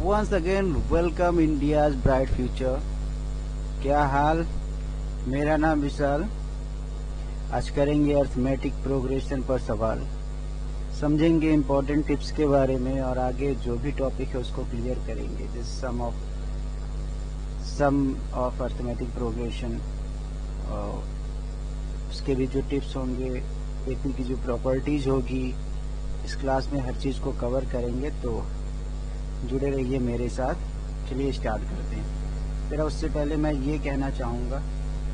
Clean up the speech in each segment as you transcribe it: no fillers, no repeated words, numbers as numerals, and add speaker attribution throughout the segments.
Speaker 1: Once again welcome India's bright future. क्या हाल? मेरा नाम विशाल। आज करेंगे अर्थमेटिक प्रोग्रेशन पर सवाल, समझेंगे इम्पोर्टेंट टिप्स के बारे में और आगे जो भी टॉपिक है उसको क्लियर करेंगे। This sum of arithmetic progression. उसके भी जो टिप्स होंगे, एपी की जो प्रॉपर्टीज होगी, इस क्लास में हर चीज़ को कवर करेंगे, तो जुड़े रहिए मेरे साथ। चलिए स्टार्ट करते हैं। फिर उससे पहले मैं ये कहना चाहूँगा,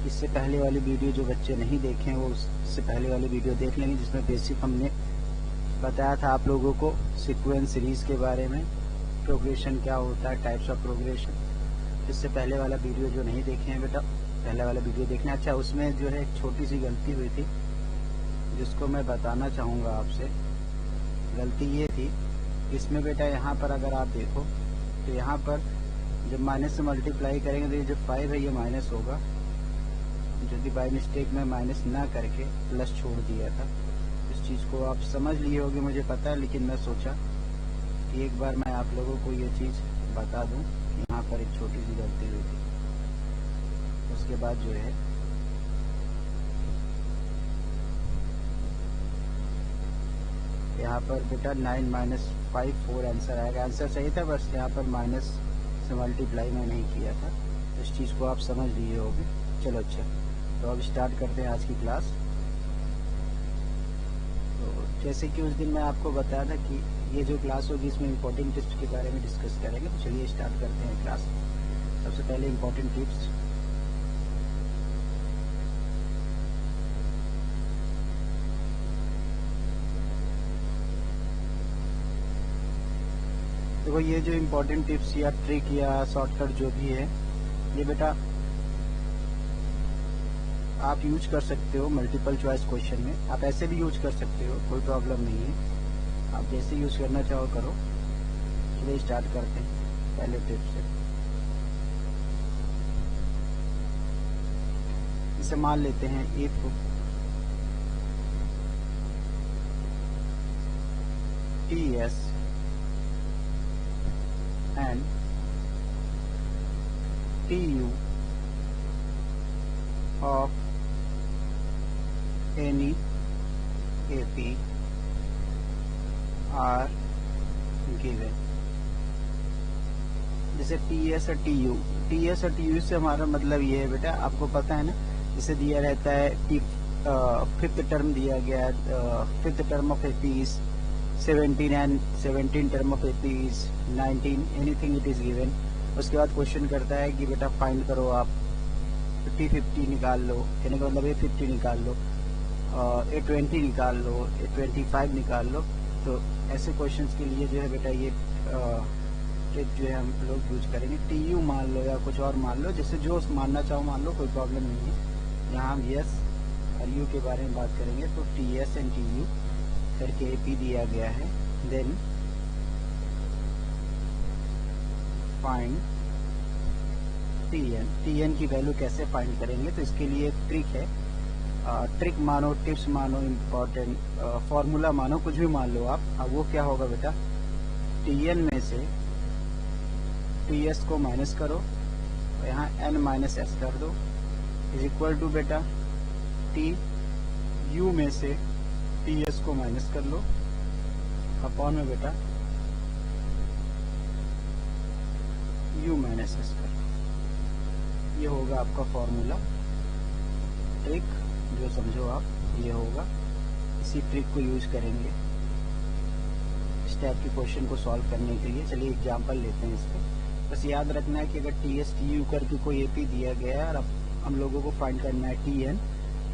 Speaker 1: इससे पहले वाली वीडियो जो बच्चे नहीं देखे हैं वो उससे पहले वाली वीडियो देख लेंगे, जिसमें बेसिक हमने बताया था आप लोगों को सीक्वेंस सीरीज के बारे में, प्रोग्रेशन क्या होता है, टाइप्स ऑफ प्रोग्रेशन। इससे पहले वाला वीडियो जो नहीं देखे हैं बेटा, पहले वाला वीडियो देखना। अच्छा, उसमें जो है एक छोटी सी गलती हुई थी जिसको मैं बताना चाहूँगा आपसे। गलती ये थी, इसमें बेटा यहाँ पर अगर आप देखो तो यहाँ पर जब माइनस से मल्टीप्लाई करेंगे तो ये जो 5 है ये माइनस होगा, जो कि बाय मिस्टेक में माइनस ना करके प्लस छोड़ दिया था। इस चीज़ को आप समझ लिए होगे मुझे पता है, लेकिन मैं सोचा कि एक बार मैं आप लोगों को ये चीज़ बता दूं कि यहाँ पर एक छोटी सी गलती हुई थी। उसके बाद जो है यहाँ पर बेटा 9 - 5 4 आंसर आएगा। आंसर सही था, बस यहाँ पर माइनस से मल्टीप्लाई मैं नहीं किया था। इस चीज़ को आप समझ लिए होगे। चलो अच्छा, तो अब स्टार्ट करते हैं आज की क्लास। तो जैसे कि उस दिन मैं आपको बताया था कि ये जो क्लास होगी इसमें इम्पोर्टेंट टिप्स के बारे में डिस्कस करेंगे। तो चलिए स्टार्ट करते हैं क्लास। सबसे पहले इम्पोर्टेंट टिप्स। देखो, ये जो इम्पोर्टेंट टिप्स या ट्रिक या शॉर्टकट जो भी है, ये बेटा आप यूज कर सकते हो मल्टीपल चॉइस क्वेश्चन में। आप ऐसे भी यूज कर सकते हो, कोई प्रॉब्लम नहीं है। आप जैसे यूज करना चाहो करो। चलिए स्टार्ट करते हैं पहले टिप से। इसे मान लेते हैं if ts and tu of any AP are given। जैसे ts और tu से हमारा मतलब ये है बेटा, आपको पता है ना, जिसे दिया रहता है कि फिफ्थ टर्म दिया गया है, fifth term of AP is 17 and 17 term of AP is 19, anything it is given. उसके बाद क्वेश्चन करता है कि बेटा फाइंड करो आप 50 निकाल लो, कहने का मतलब A50 निकाल लो, A20 निकाल लो, A25 निकाल लो। तो ऐसे क्वेश्चंस के लिए जो है बेटा ये ट्रिक जो है हम लोग यूज करेंगे। TU मान लो या कुछ और मान लो, जैसे जो मानना चाहो मान लो, कोई प्रॉब्लम नहीं है। यहाँ हम यस और यू के बारे में बात करेंगे। तो TS एंड TU करके AP दिया गया है। देन फाइंड TN की वैल्यू कैसे फाइंड करेंगे, तो इसके लिए एक ट्रिक है। ट्रिक मानो, टिप्स मानो, इम्पोर्टेंट फॉर्मूला मानो, कुछ भी मान लो आप। अब वो क्या होगा बेटा, TN में से TS को माइनस करो और यहाँ N - S कर दो, इज इक्वल टू बेटा TU में से TS को माइनस कर लो अपॉन में बेटा U - S कर लो। ये होगा आपका फॉर्मूला। ट्रिक जो समझो आप, ये होगा। इसी ट्रिक को यूज करेंगे इस टाइप के क्वेश्चन को सॉल्व करने के लिए। चलिए एग्जांपल लेते हैं इस पर। बस याद रखना है कि अगर TS TU करके कोई AP दिया गया है और अब हम लोगों को फाइंड करना है TN,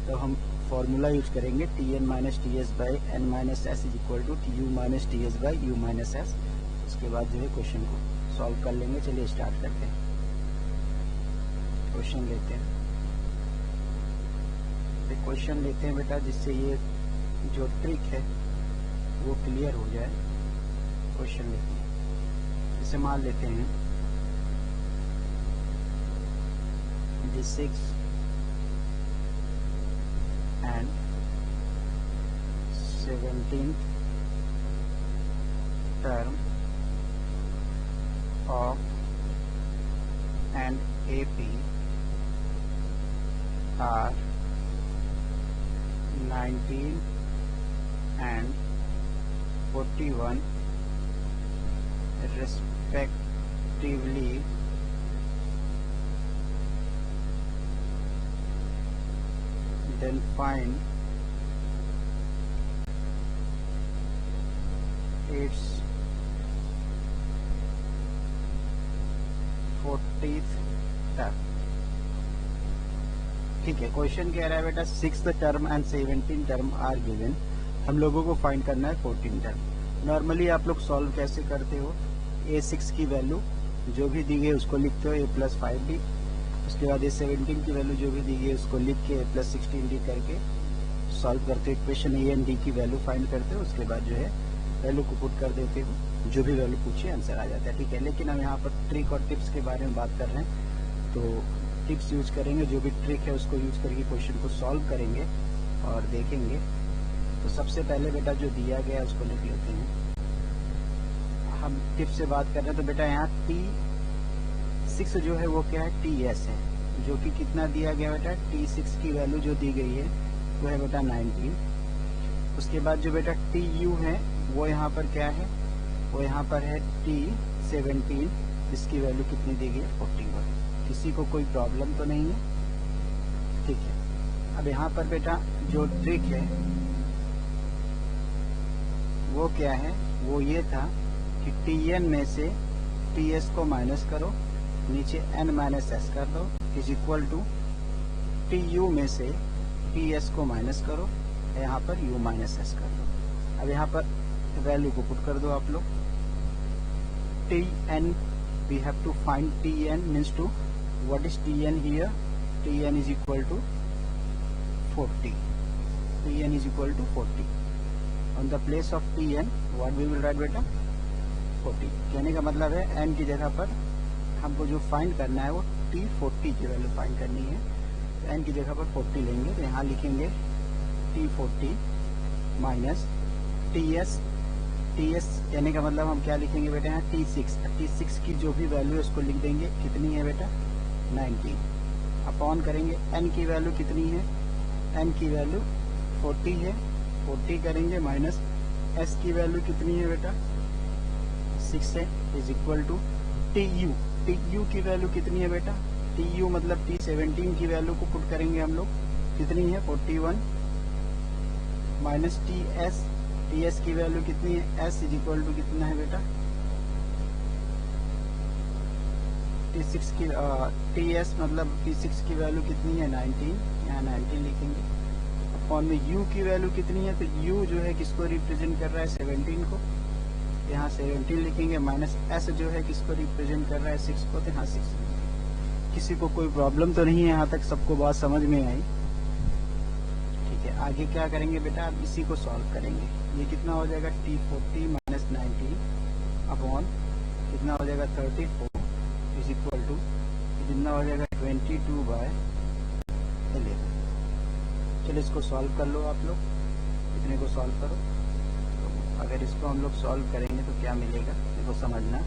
Speaker 1: तो हम फॉर्मूला यूज करेंगे TN - TS by N - S is equal to TU - TS by U - S। उसके बाद जो है क्वेश्चन को सॉल्व कर लेंगे। चलिए स्टार्ट करते हैं, क्वेश्चन लेते हैं। क्वेश्चन लेते हैं बेटा, जिससे ये जो ट्रिक है वो क्लियर हो जाए। क्वेश्चन लेते हैं, इसे मान लेते हैं the 6th and 17th term of and AP are 19 and 41 respectively, then find its 40th term. ठीक है, क्वेश्चन कह रहा है बेटा 6th term and 17 term are given, हम लोगों को फाइंड करना है 14 टर्म। नॉर्मली आप लोग सॉल्व कैसे करते हो, A6 की वैल्यू जो भी दी गई उसको लिखते हो A+5D, उसके बाद A17 की वैल्यू जो भी दी गई उसको लिख के A+16D करके सॉल्व करते हो, इक्वेशन A एंड D की वैल्यू फाइंड करते हो, उसके बाद जो है वैल्यू को पुट कर देते हो, जो भी वैल्यू पूछिए आंसर आ जाता है। ठीक है, लेकिन हम यहाँ पर ट्रिक और टिप्स के बारे में बात कर रहे हैं, तो टिप्स यूज करेंगे, जो भी ट्रिक है उसको यूज करके क्वेश्चन को सॉल्व करेंगे और देखेंगे। तो सबसे पहले बेटा जो दिया गया है उसको लिख लेते हैं। हम टिप्स से बात कर रहे हैं, तो बेटा यहाँ T6 जो है वो क्या है, TS है, जो कि कितना दिया गया बेटा, T6 की वैल्यू जो दी गई है वो है बेटा 19। उसके बाद जो बेटा TU है वो यहाँ पर क्या है, वो यहाँ पर है T17, जिसकी वैल्यू कितनी दी गई है 41। किसी को कोई प्रॉब्लम तो नहीं है, ठीक है। अब यहाँ पर बेटा जो ट्रिक है वो क्या है, वो ये था कि Tn में से Ts को माइनस करो, नीचे n-s कर दो, इज इक्वल टू Tu में से Ts को माइनस करो, यहाँ पर u-s कर दो। अब यहाँ पर वैल्यू को पुट कर दो आप लोग। Tn we have to find Tn means to what is Tn here, Tn is equal to 40, Tn is equal to 40, on the place of Tn what we will write बेटा 40। कहने का मतलब है n की जगह पर हमको जो फाइंड करना है वो T40 की वैल्यू फाइंड करनी है, तो n की जगह पर 40 लेंगे, तो यहाँ लिखेंगे T40 माइनस Ts, Ts कहने का मतलब हम क्या लिखेंगे बेटा, यहाँ T6 की जो भी वैल्यू है उसको लिख देंगे, कितनी है बेटा 19, अपॉन करेंगे n की वैल्यू कितनी है, n की वैल्यू 40 है, 40 करेंगे माइनस s की वैल्यू कितनी है बेटा 6 है, इज इक्वल टू TU की वैल्यू कितनी है बेटा, TU मतलब T17 की वैल्यू को पुट करेंगे हम लोग, कितनी है 41 माइनस TS की वैल्यू कितनी है, S इज इक्वल टू कितना है बेटा T6 की TS मतलब T6 की वैल्यू कितनी है 19, यहाँ 19 लिखेंगे, अपॉन में U की वैल्यू कितनी है, तो U जो है किसको रिप्रेजेंट कर रहा है 17 को, यहाँ 17 लिखेंगे, माइनस S जो है किसको रिप्रेजेंट कर रहा है 6 को, तो यहाँ 6 लिखेंगे। किसी को कोई प्रॉब्लम तो नहीं है, यहाँ तक सबको बात समझ में आई। आगे क्या करेंगे बेटा, अब इसी को सॉल्व करेंगे। ये कितना हो जाएगा T40 माइनस 19 अपॉन कितना हो जाएगा 34 इज इक्वल टू कितना हो जाएगा 22/11। चलो इसको सॉल्व कर लो आप लोग, इतने को सॉल्व करो। तो अगर इसको हम लोग सॉल्व करेंगे तो क्या मिलेगा, देखो समझना,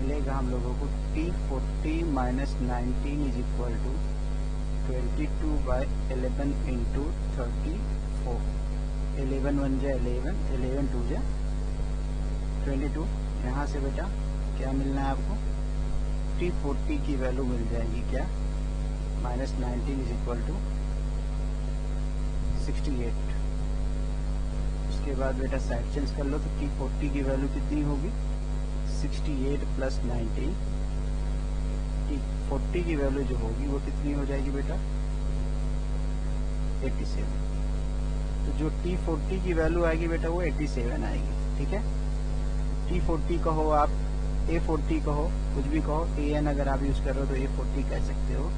Speaker 1: मिलेगा हम लोगों को T40 minus 19 is equal to 22/11 into 34, 11 1 जा 11, 11 2 जा 22। यहाँ से बेटा क्या मिलना है आपको, T40 की वैल्यू मिल जाएगी क्या, माइनस 19 इज इक्वल टू 68। उसके बाद बेटा साइड चेंज कर लो, तो T40 की वैल्यू कितनी होगी 68 प्लस 19, T40 की वैल्यू जो होगी वो कितनी हो जाएगी बेटा 87। तो जो T40 की वैल्यू आएगी बेटा वो 87 आएगी, ठीक है। T40 कहो आप, A40 कहो, कुछ भी कहो, AN अगर आप यूज कर रहे हो तो A40 कह सकते हो।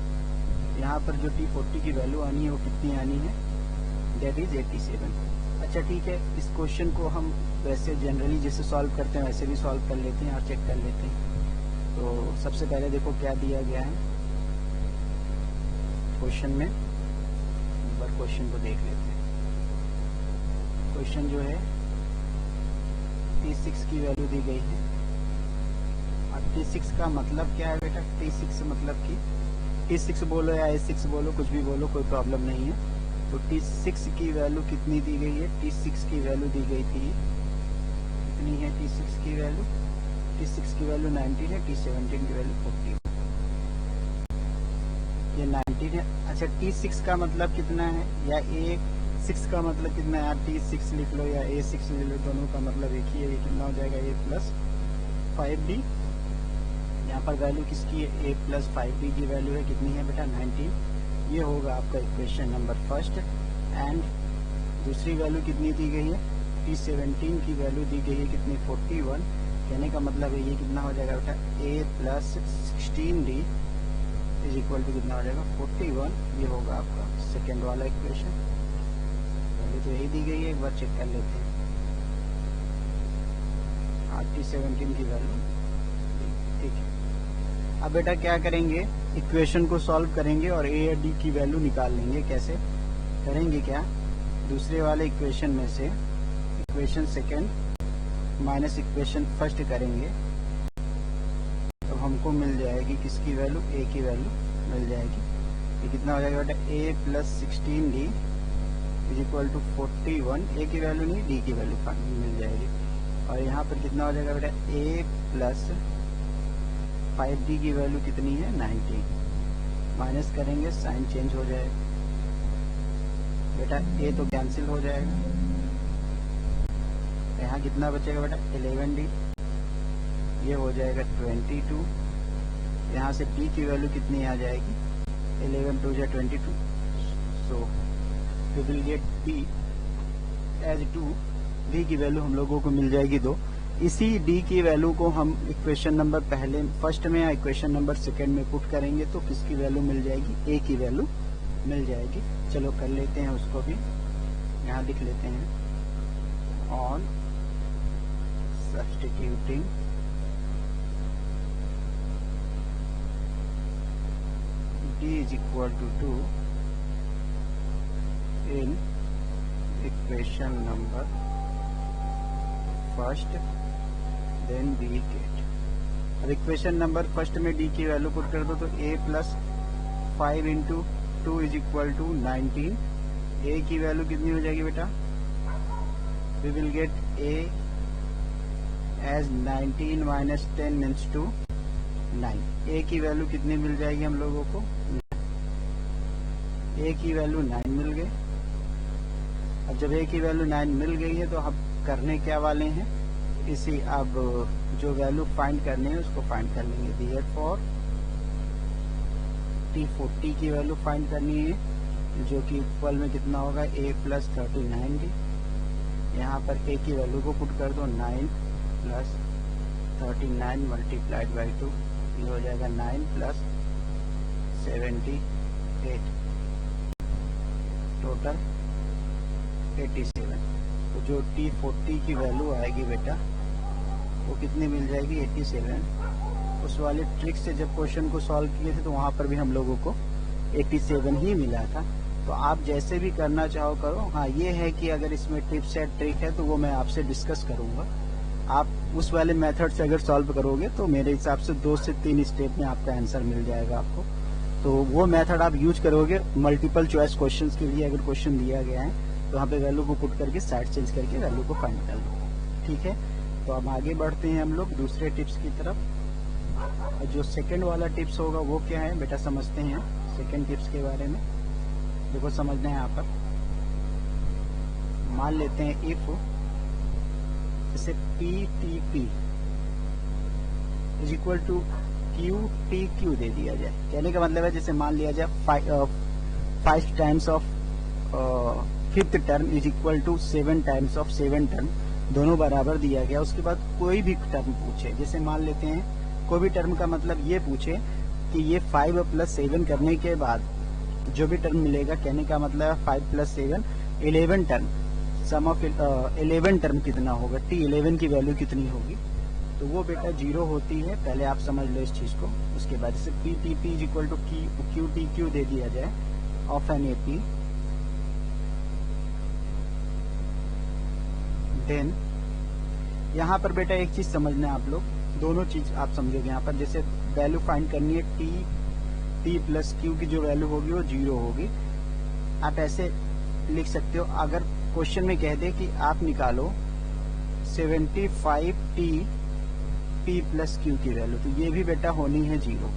Speaker 1: यहाँ पर जो T40 की वैल्यू आनी है वो कितनी आनी है, दैट इज 87। अच्छा ठीक है, इस क्वेश्चन को हम वैसे जनरली जैसे सॉल्व करते हैं वैसे भी सॉल्व कर लेते हैं और चेक कर लेते हैं। तो सबसे पहले देखो क्या दिया गया है क्वेश्चन में, एक बार क्वेश्चन को देख लेते हैं। क्वेश्चन जो है T6 की वैल्यू दी गई है और T6 का मतलब क्या है बेटा? T6 मतलब कि T6 बोलो या A6 बोलो, कुछ भी बोलो, कोई प्रॉब्लम नहीं है। तो T6 की वैल्यू कितनी दी गई है? T6 की वैल्यू दी गई थी, कितनी है T6 की वैल्यू? T6 की वैल्यू 19 है, T17 की वैल्यू 40, ये 19 है। अच्छा, T6 का मतलब कितना है, या A6 का मतलब कितना है? T6 लिख लो या A6 लिख लो, दोनों का मतलब एक ही है। ये कितना हो जाएगा? A plus 5D। यहाँ पर वैल्यू किसकी है? A प्लस 5D की वैल्यू है, कितनी है बेटा? 19। ये होगा आपका इक्वेशन नंबर फर्स्ट। एंड दूसरी वैल्यू कितनी दी गई है? T17 की वैल्यू दी गई है कितनी? 41। कहने का मतलब है ये कितना हो जाएगा बेटा? A plus 16D is equal to कितना हो जाएगा? 41। ये होगा आपका सेकेंड वाला इक्वेशन। वैल्यू तो यही दी गई है, एक बार चेक कर लेते हैं। T17 की वैल्यू ठीक है। अब बेटा क्या करेंगे? इक्वेशन को सॉल्व करेंगे और A या D की वैल्यू निकाल लेंगे। कैसे करेंगे? क्या, दूसरे वाले इक्वेशन में से equation second minus equation first करेंगे तो हमको मिल जाएगी किसकी वैल्यू? A की वैल्यू मिल जाएगी। ये कितना हो जाएगा बेटा? A plus 16D is equal to 41। A की वैल्यू नहीं, D की वैल्यू मिल जाएगी। और यहाँ पर कितना हो जाएगा बेटा? A प्लस 5D की वैल्यू कितनी है? 19। माइनस करेंगे, साइन चेंज हो जाएगा बेटा। A तो कैंसिल हो जाएगा, यहाँ कितना बचेगा बेटा? 11D, ये हो जाएगा 22। यहाँ से D की वैल्यू कितनी आ जाएगी? 11 2 जा 22। So we will get D as 2। D की वैल्यू हम लोगों को मिल जाएगी 2। इसी D की वैल्यू को हम इक्वेशन नंबर पहले फर्स्ट में या इक्वेशन नंबर सेकेंड में पुट करेंगे तो किसकी वैल्यू मिल जाएगी? A की वैल्यू मिल जाएगी। चलो कर लेते हैं उसको भी, यहाँ लिख लेते हैं। On substituting D is equal to 2 in equation number first, then D get। अब इक्वेशन नंबर फर्स्ट में D की वैल्यू पुट कर दो तो A plus 5 into 2 is equal to 19। A की वैल्यू कितनी हो जाएगी बेटा? We will get A as 19 minus 10 means to 9। A की वैल्यू कितनी मिल जाएगी हम लोगों को? A की वैल्यू 9 मिल गई। अब जब A की वैल्यू 9 मिल गई है तो हम करने क्या वाले हैं? इसी अब जो वैल्यू फाइंड करनी है उसको फाइंड कर लेंगे। Therefore T40 की वैल्यू फाइंड करनी है जो कि इक्वल में कितना होगा? A plus 39D। यहाँ पर A की वैल्यू को पुट कर दो, 9 प्लस 39 मल्टीप्लाइड बाई 2, ये हो जाएगा 9 प्लस 78, टोटल 87। तो जो T40 की वैल्यू आएगी बेटा वो कितनी मिल जाएगी? 87। उस वाले ट्रिक से जब क्वेश्चन को सॉल्व किए थे तो वहाँ पर भी हम लोगों को 87 ही मिला था। तो आप जैसे भी करना चाहो करो। हाँ, ये है कि अगर इसमें टिप्स या ट्रिक है तो वो मैं आपसे डिस्कस करूँगा। आप उस वाले मेथड से अगर सॉल्व करोगे तो मेरे हिसाब से 2 से 3 स्टेप में आपका आंसर मिल जाएगा आपको। तो वो मेथड आप यूज करोगे मल्टीपल चॉइस क्वेश्चंस के लिए। अगर क्वेश्चन दिया गया है तो वहाँ पे वैल्यू को पुट करके साइड चेंज करके वैल्यू को फाइंड कर लो। ठीक है, तो अब आगे बढ़ते हैं हम लोग दूसरे टिप्स की तरफ। जो सेकंड वाला टिप्स होगा वो क्या है बेटा? समझते हैं सेकंड टिप्स के बारे में। देखो समझना है यहाँ पर। मान लेते हैं इफ जैसे PTP is equal to QTQ दे दिया जाए। कहने का मतलब है जैसे मान लिया जाए 5 times of 5th term is equal to 7 times of 7 term, दोनों बराबर दिया गया। उसके बाद कोई भी टर्म पूछे, जैसे मान लेते हैं कोई भी टर्म का मतलब ये पूछे कि ये 5 प्लस 7 करने के बाद जो भी टर्म मिलेगा, कहने का मतलब है 5 plus 7 11 term, sum of 11 term कितना होगा? T11 की वैल्यू कितनी होगी? तो वो बेटा 0 होती है। पहले आप समझ लो इस चीज को। उसके बाद जैसे PTP is equal to QTQ दे दिया जाए ऑफ एन AP, देन यहाँ पर बेटा एक चीज समझना आप लोग, दोनों चीज आप समझोगे यहाँ पर। जैसे वैल्यू फाइंड करनी है टी प्लस क्यू की जो वैल्यू होगी वो 0 होगी। आप ऐसे लिख सकते हो, अगर क्वेश्चन में कह दे कि आप निकालो 75 टी प्लस क्यू की वैल्यू, तो ये भी बेटा होनी है 0।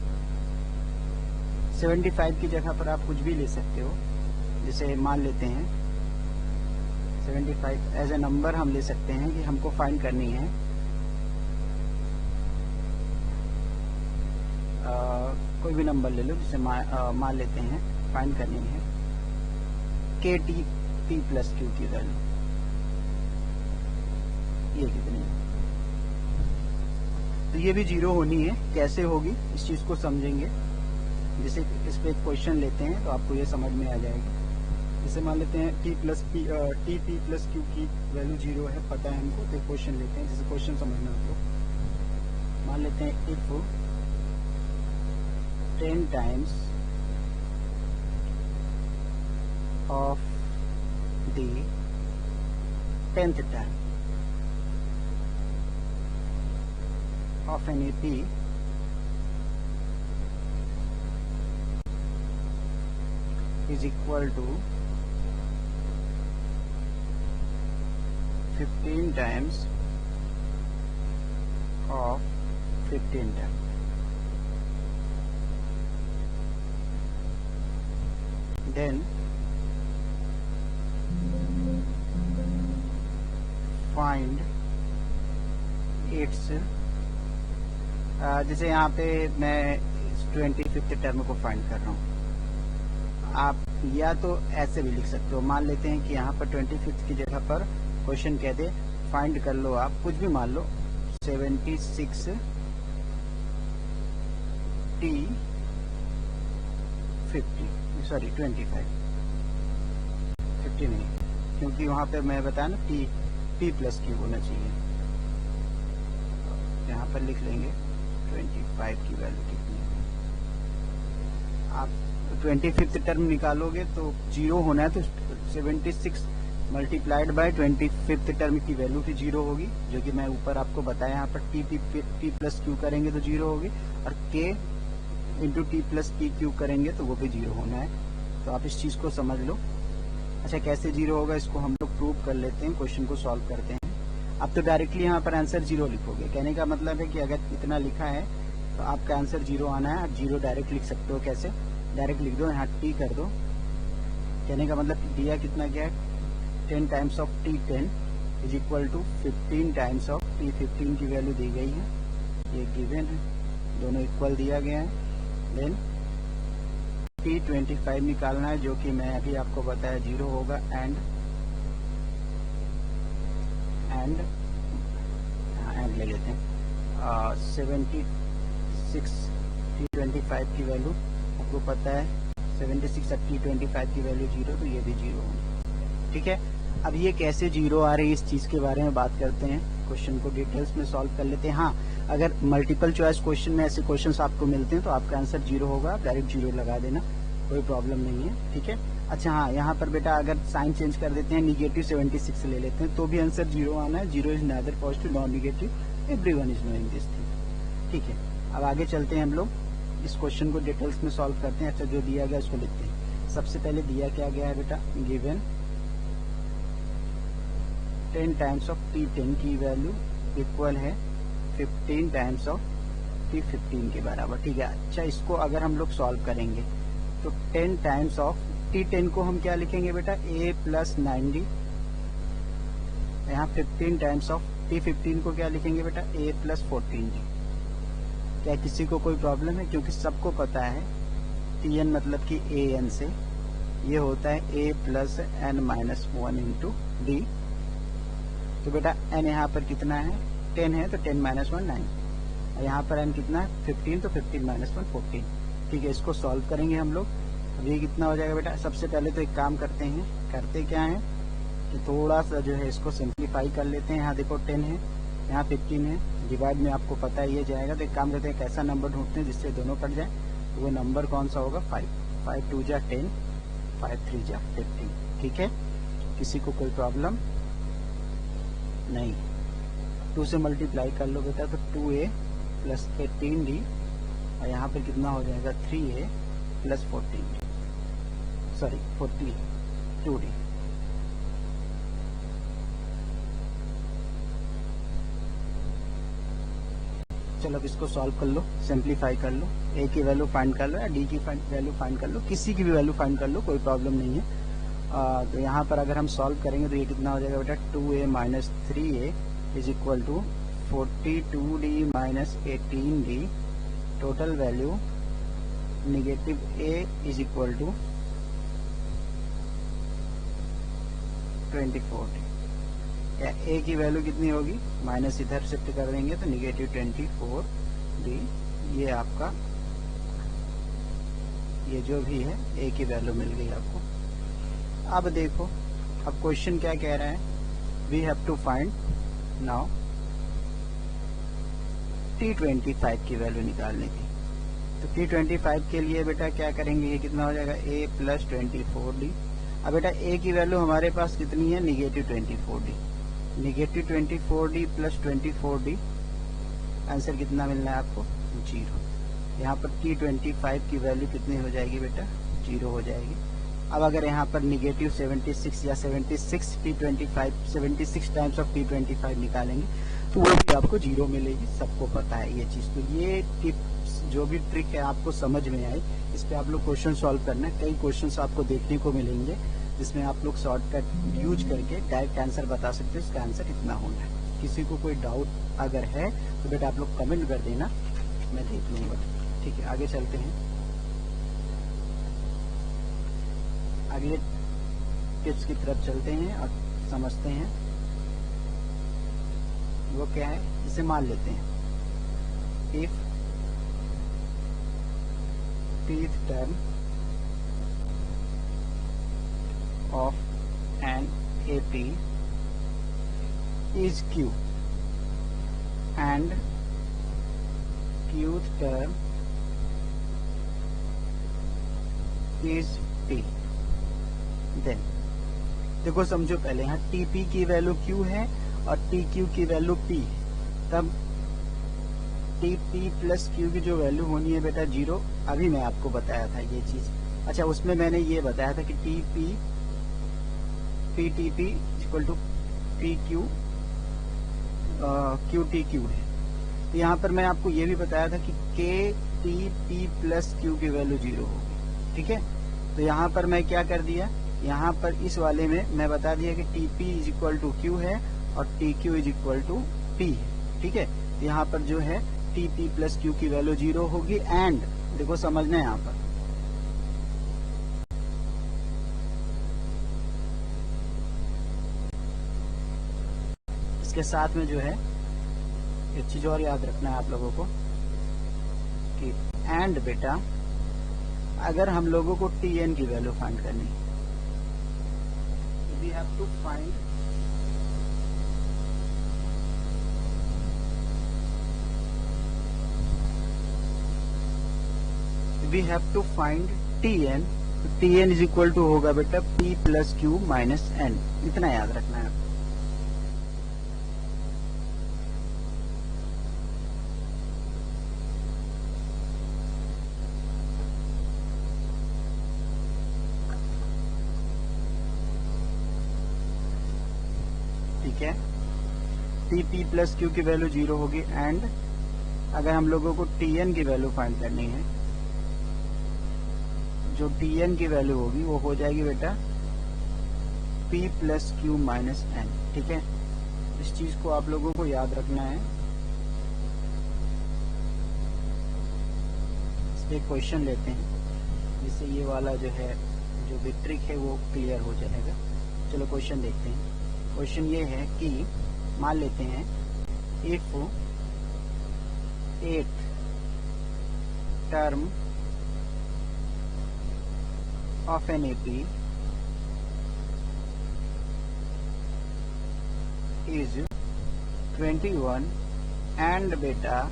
Speaker 1: 75 की जगह पर आप कुछ भी ले सकते हो। जैसे मान लेते हैं 75 एज ए नंबर हम ले सकते हैं कि हमको फाइंड करनी है कोई भी नंबर ले लो, जिसे मान लेते हैं फाइंड करनी है के टी प्लस क्यू की वैल्यू। ये कितनी है? तो ये भी 0 होनी है। कैसे होगी इस चीज को समझेंगे। जैसे इस पे एक क्वेश्चन लेते हैं तो आपको ये समझ में आ जाएगा। जैसे मान लेते हैं टी पी प्लस क्यू की वैल्यू 0 है, पता है हमको, तो क्वेश्चन लेते हैं। जैसे क्वेश्चन समझना आपको, मान लेते हैं if 10 times of the 10th term of an AP is equal to 15 times of 15 term. Then find its जैसे यहाँ पे मैं 25th टर्म को फाइंड कर रहा हूँ। आप या तो ऐसे भी लिख सकते हो। मान लेते हैं कि यहाँ पर 25th की जगह पर क्वेश्चन कहते फाइंड कर लो, आप कुछ भी मान लो 76 टी 50 सॉरी 25 50 नहीं, क्योंकि वहां पे मैं बताया ना टी प्लस क्यू होना चाहिए। यहाँ पर लिख लेंगे 25 की वैल्यू कितनी है। आप 25th टर्म निकालोगे तो 0 होना है, तो 76 मल्टीप्लाइड बाय 25th टर्म की वैल्यू भी 0 होगी, जो कि मैं ऊपर आपको बताया। यहाँ पर टी प्लस क्यू करेंगे तो 0 होगी, और के into T plus P Q करेंगे तो वो भी 0 होना है। तो आप इस चीज को समझ लो। अच्छा, कैसे 0 होगा इसको हम लोग प्रूव कर लेते हैं, क्वेश्चन को सॉल्व करते हैं। अब तो डायरेक्टली यहाँ पर आंसर 0 लिखोगे। कहने का मतलब है कि अगर इतना लिखा है तो आपका आंसर 0 आना है। आप 0 डायरेक्ट लिख सकते हो। कैसे? डायरेक्ट लिख दो, यहाँ टी कर दो। कहने का मतलब दिया कितना गया है, 10 times of T 10 is equal to 15 times of T 15 की वैल्यू दी गई है, ये गिवन है, दोनों इक्वल दिया गया है। देन टी 25 निकालना है, जो कि मैं अभी आपको बताया 0 होगा। एंड ले लेते हैं 76 टी 25 की वैल्यू आपको पता है 76 टी 25 की वैल्यू 0, तो ये भी 0 होगी। ठीक है, अब ये कैसे 0 आ रही है इस चीज के बारे में बात करते हैं। क्वेश्चन को डिटेल्स में सॉल्व कर लेते हैं। हाँ, अगर मल्टीपल चॉइस क्वेश्चन में ऐसे क्वेश्चंस आपको मिलते हैं तो आपका आंसर 0 होगा, आप डायरेक्ट 0 लगा देना, कोई प्रॉब्लम नहीं है। ठीक है। अच्छा हाँ, यहाँ पर बेटा अगर साइन चेंज कर देते हैं, निगेटिव 76 ले लेते हैं, तो भी आंसर 0 आना है। 0 is neither positive non negative, everyone is knowing this thing. ठीक है, अब आगे चलते हैं, हम लोग इस क्वेश्चन को डिटेल्स में सॉल्व करते हैं। अच्छा, जो दिया गया उसको लिखते हैं। सबसे पहले दिया क्या गया है बेटा, गिवन 10 टाइम्स ऑफ टी 10 की वैल्यू इक्वल है 15 टाइम्स ऑफ टी 15 के बराबर। ठीक है। अच्छा, इसको अगर हम लोग सॉल्व करेंगे तो 10 टाइम्स ऑफ टी 10 को हम क्या लिखेंगे बेटा, a प्लस 90। यहाँ 15 टाइम्स ऑफ टी 15 को क्या लिखेंगे बेटा, a प्लस 14। क्या किसी को कोई प्रॉब्लम है? क्योंकि सबको पता है tn मतलब कि an से ये होता है a plus n minus 1 into D. तो बेटा n यहाँ पर कितना है, 10 है, तो 10 माइनस 1 9। यहाँ पर n कितना है, 15, तो 15 माइनस 1 14। ठीक है, इसको सॉल्व करेंगे हम लोग। अब ये कितना हो जाएगा बेटा, सबसे पहले तो एक काम करते हैं, करते क्या है कि थोड़ा सा जो है इसको सिंप्लीफाई कर लेते हैं। यहाँ देखो 10 है, यहाँ 15 है, डिवाइड में आपको पता ही ये जाएगा। तो एक काम करते हैं, कैसा नंबर ढूंढते हैं जिससे दोनों कट जाए। तो वो नंबर कौन सा होगा, 5। 5 2 जा 10, 5 3 जा 15। ठीक है, किसी को कोई प्रॉब्लम नहीं। 2 से मल्टीप्लाई कर लो बेटा, तो 2a प्लस 18d, और यहाँ पर कितना हो जाएगा 3a plus 14d, sorry 42d। चलो अब इसको सॉल्व कर लो, सिंप्लीफाई कर लो, a की वैल्यू फाइंड कर लो या d की वैल्यू फाइंड कर लो, किसी की भी वैल्यू फाइंड कर लो, कोई प्रॉब्लम नहीं है। तो यहाँ पर अगर हम सॉल्व करेंगे तो ये कितना हो जाएगा बेटा 2a minus 3a is equal to 42d minus 18d, total value negative a is equal to 24d। या a की वैल्यू कितनी होगी, माइनस इधर शिफ्ट कर देंगे तो नेगेटिव 24d, ये आपका ये जो भी है a की वैल्यू मिल गई आपको। अब देखो, अब क्वेश्चन क्या कह रहा है, we have to find now t25 की वैल्यू निकालने की। तो t25 के लिए बेटा क्या करेंगे, ये कितना हो जाएगा a प्लस 24d। अब बेटा a की वैल्यू हमारे पास कितनी है, negative 24d, negative 24d plus 24d, answer कितना मिलना है आपको, 0। यहाँ पर t25 की वैल्यू कितनी हो जाएगी बेटा, 0 हो जाएगी। अब अगर यहाँ पर नेगेटिव 76 या 76 टाइम्स ऑफ t25 निकालेंगे तो वो भी आपको 0 मिलेगी, सबको पता है ये चीज़। तो ये टिप्स जो भी ट्रिक है आपको समझ में आई, इस पे आप लोग क्वेश्चन सॉल्व करना है। कई क्वेश्चंस आपको देखने को मिलेंगे जिसमें आप लोग शॉर्टकट यूज करके डायरेक्ट आंसर बता सकते हो, इसका आंसर इतना होना है। किसी को कोई डाउट अगर है तो बेटा आप लोग कमेंट कर देना, मैं देख लूँगा। ठीक है, आगे चलते हैं, अगले टिप्स की तरफ चलते हैं और समझते हैं वो क्या है। इसे मान लेते हैं, if Tth term of an AP is Q and Qth term is P, then देखो समझो, पहले यहाँ TP की वैल्यू Q है और TQ की वैल्यू P है, तब TP प्लस Q की जो वैल्यू होनी है बेटा 0। अभी मैं आपको बताया था ये चीज। अच्छा, उसमें मैंने ये बताया था कि PTP equal to PQ QTQ है। तो यहाँ पर मैं आपको ये भी बताया था कि KTP प्लस Q की वैल्यू 0 होगी। ठीक है, तो यहाँ पर मैं क्या कर दिया, यहाँ पर इस वाले में मैं बता दिया कि TP is equal to Q है और TQ is equal to P है। ठीक है, तो यहाँ पर जो है TP प्लस Q की वैल्यू 0 होगी। एंड देखो समझना है यहाँ पर, इसके साथ में जो है एक चीज और याद रखना है आप लोगों को कि एंड बेटा अगर हम लोगों को Tn की वैल्यू फाइंड करनी है, we have to find Tn। तो Tn इज इक्वल टू होगा बेटा P plus Q minus N, इतना याद रखना है। ठीक है, TP प्लस Q की वैल्यू 0 होगी। एंड अगर हम लोगों को Tn की वैल्यू फाइंड करनी है, जो Tn की वैल्यू होगी वो हो जाएगी बेटा P plus Q minus N। ठीक है, इस चीज को आप लोगों को याद रखना है। इस पे क्वेश्चन लेते हैं जिससे ये वाला जो है जो भी ट्रिक है वो क्लियर हो जाएगा। चलो क्वेश्चन देखते हैं। क्वेश्चन ये है कि मान लेते हैं if 8th term of an AP is 21 and beta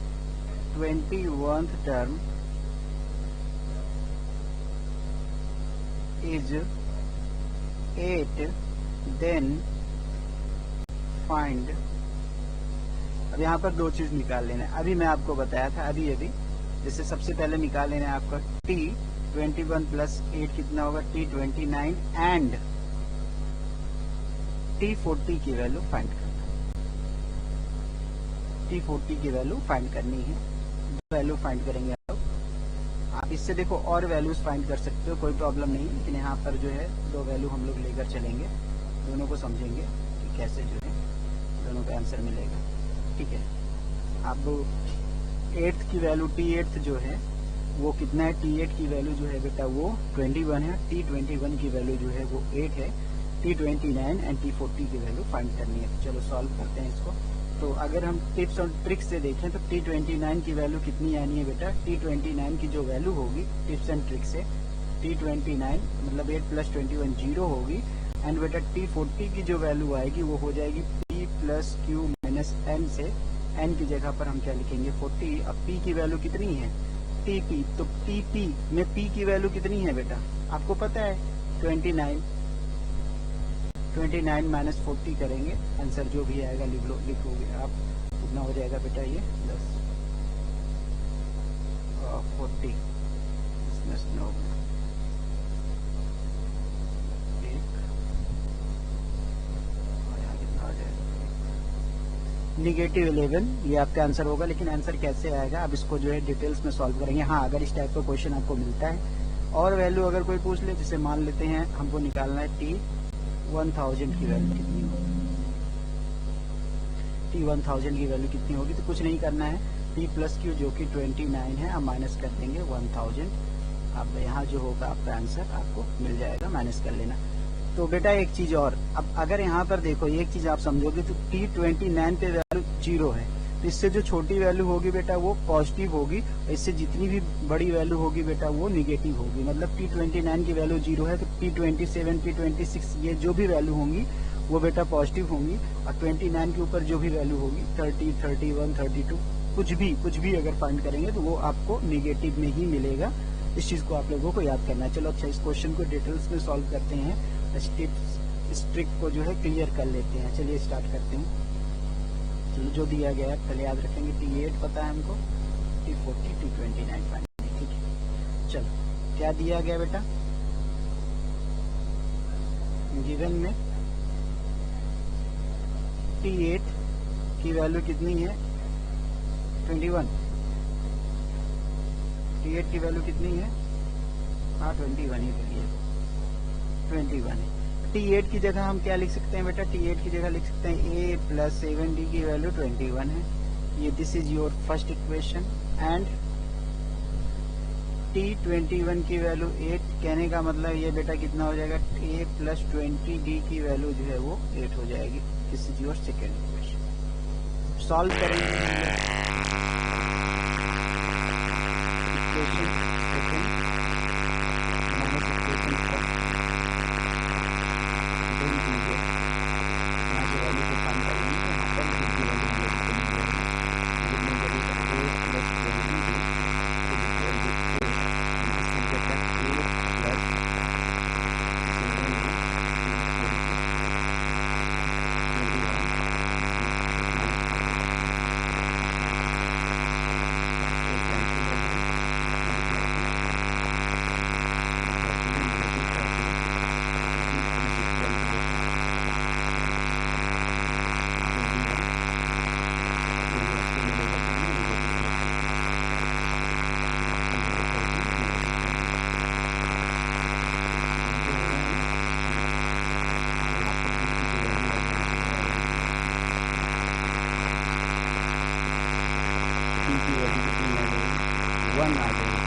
Speaker 1: 21th term is 8, then find अब यहाँ पर दो चीज निकाल लेना है, अभी मैं आपको बताया था अभी जैसे सबसे पहले निकाल लेना है आपका T21 प्लस 8 कितना होगा T29 एंड T40 की वैल्यू फाइंड करना है। T40 की वैल्यू फाइंड करनी है, वैल्यू फाइंड करेंगे आप इससे देखो और वैल्यूज फाइंड कर सकते हो, कोई प्रॉब्लम नहीं, लेकिन यहाँ पर जो है दो वैल्यू हम लोग लेकर चलेंगे, दोनों को समझेंगे कि कैसे जो है दोनों का आंसर मिलेगा। ठीक है, अब 8th की वैल्यू T8 जो है वो कितना है, T8 की वैल्यू जो है बेटा वो 21 है, T21 की वैल्यू जो है वो 8 है, T29 एंड T40 की वैल्यू फाइंड करनी है। चलो सॉल्व करते हैं इसको। तो अगर हम टिप्स और ट्रिक्स से देखें तो T29 की वैल्यू कितनी आनी है बेटा, T29 की जो वैल्यू होगी टिप्स एंड ट्रिक्स से T29 मतलब 8 प्लस 21 0 होगी, एंड बेटा T40 की जो वैल्यू आएगी वो हो जाएगी P plus Q minus N से, N की जगह पर हम क्या लिखेंगे 40। अब P की वैल्यू कितनी है TP, तो TP में P की वैल्यू कितनी है बेटा आपको पता है 29 माइनस 40 करेंगे, आंसर जो भी आएगा लिखोगे आप, कितना हो जाएगा बेटा ये 10 40 इसमें नो -11 ये आपका आंसर होगा। लेकिन आंसर कैसे आएगा अब इसको जो है डिटेल्स में सॉल्व करेंगे। हाँ, अगर इस टाइप का क्वेश्चन आपको मिलता है और वैल्यू अगर कोई पूछ ले, जिसे मान लेते हैं हमको निकालना है T1000 की वैल्यू कितनी होगी, T1000 की वैल्यू कितनी होगी, तो कुछ नहीं करना है, P प्लस Q जो कि 29 है अब माइनस कर देंगे 1000। अब यहाँ जो होगा आपका आंसर आपको मिल जाएगा, माइनस कर लेना। तो बेटा एक चीज और, अब अगर यहाँ पर देखो एक चीज आप समझोगे तो T29 पे वैल्यू 0 है, तो इससे जो छोटी वैल्यू होगी बेटा वो पॉजिटिव होगी, इससे जितनी भी बड़ी वैल्यू होगी बेटा वो निगेटिव होगी। मतलब T29 की वैल्यू 0 है तो T27 T26 ये जो भी वैल्यू होंगी वो बेटा पॉजिटिव होंगी, और 29 के ऊपर जो भी वैल्यू होगी 30 31 32 कुछ भी अगर फाइंड करेंगे तो वो आपको निगेटिव में ही मिलेगा। इस चीज को आप लोगों को याद करना है। चलो अच्छा, इस क्वेश्चन को डिटेल्स में सॉल्व करते हैं, इस ट्रिक को जो है क्लियर कर लेते हैं। चलिए स्टार्ट करते हैं। चलो जो दिया गया है पहले याद रखेंगे, T8 पता है हमको, T40 T29 फाइंड, ठीक है। चलो क्या दिया गया बेटा, गिवन में T8 की वैल्यू कितनी है 21, T8 की वैल्यू कितनी है, हाँ 21 ही बोलिए, 21 है। T8 की जगह हम क्या लिख सकते हैं बेटा, T8 की जगह लिख सकते हैं A प्लस 7D की वैल्यू 21 है, ये this is your first equation. And T21 की वैल्यू 8, कहने का मतलब ये बेटा कितना हो जाएगा, A प्लस 20D की वैल्यू जो है वो 8 हो जाएगी। This is your second equation. Solve करेंगे equation second minus equation first, यहाँ से वैल्यू को फाइंड कर लेंगे तो यहाँ पर D की वैल्यू हम लोग को मिल जाएगी, जितनी वैल्यू का 8 प्लस 20 की वैल्यू कितनी आ जाएगी 1 आ जाएगी,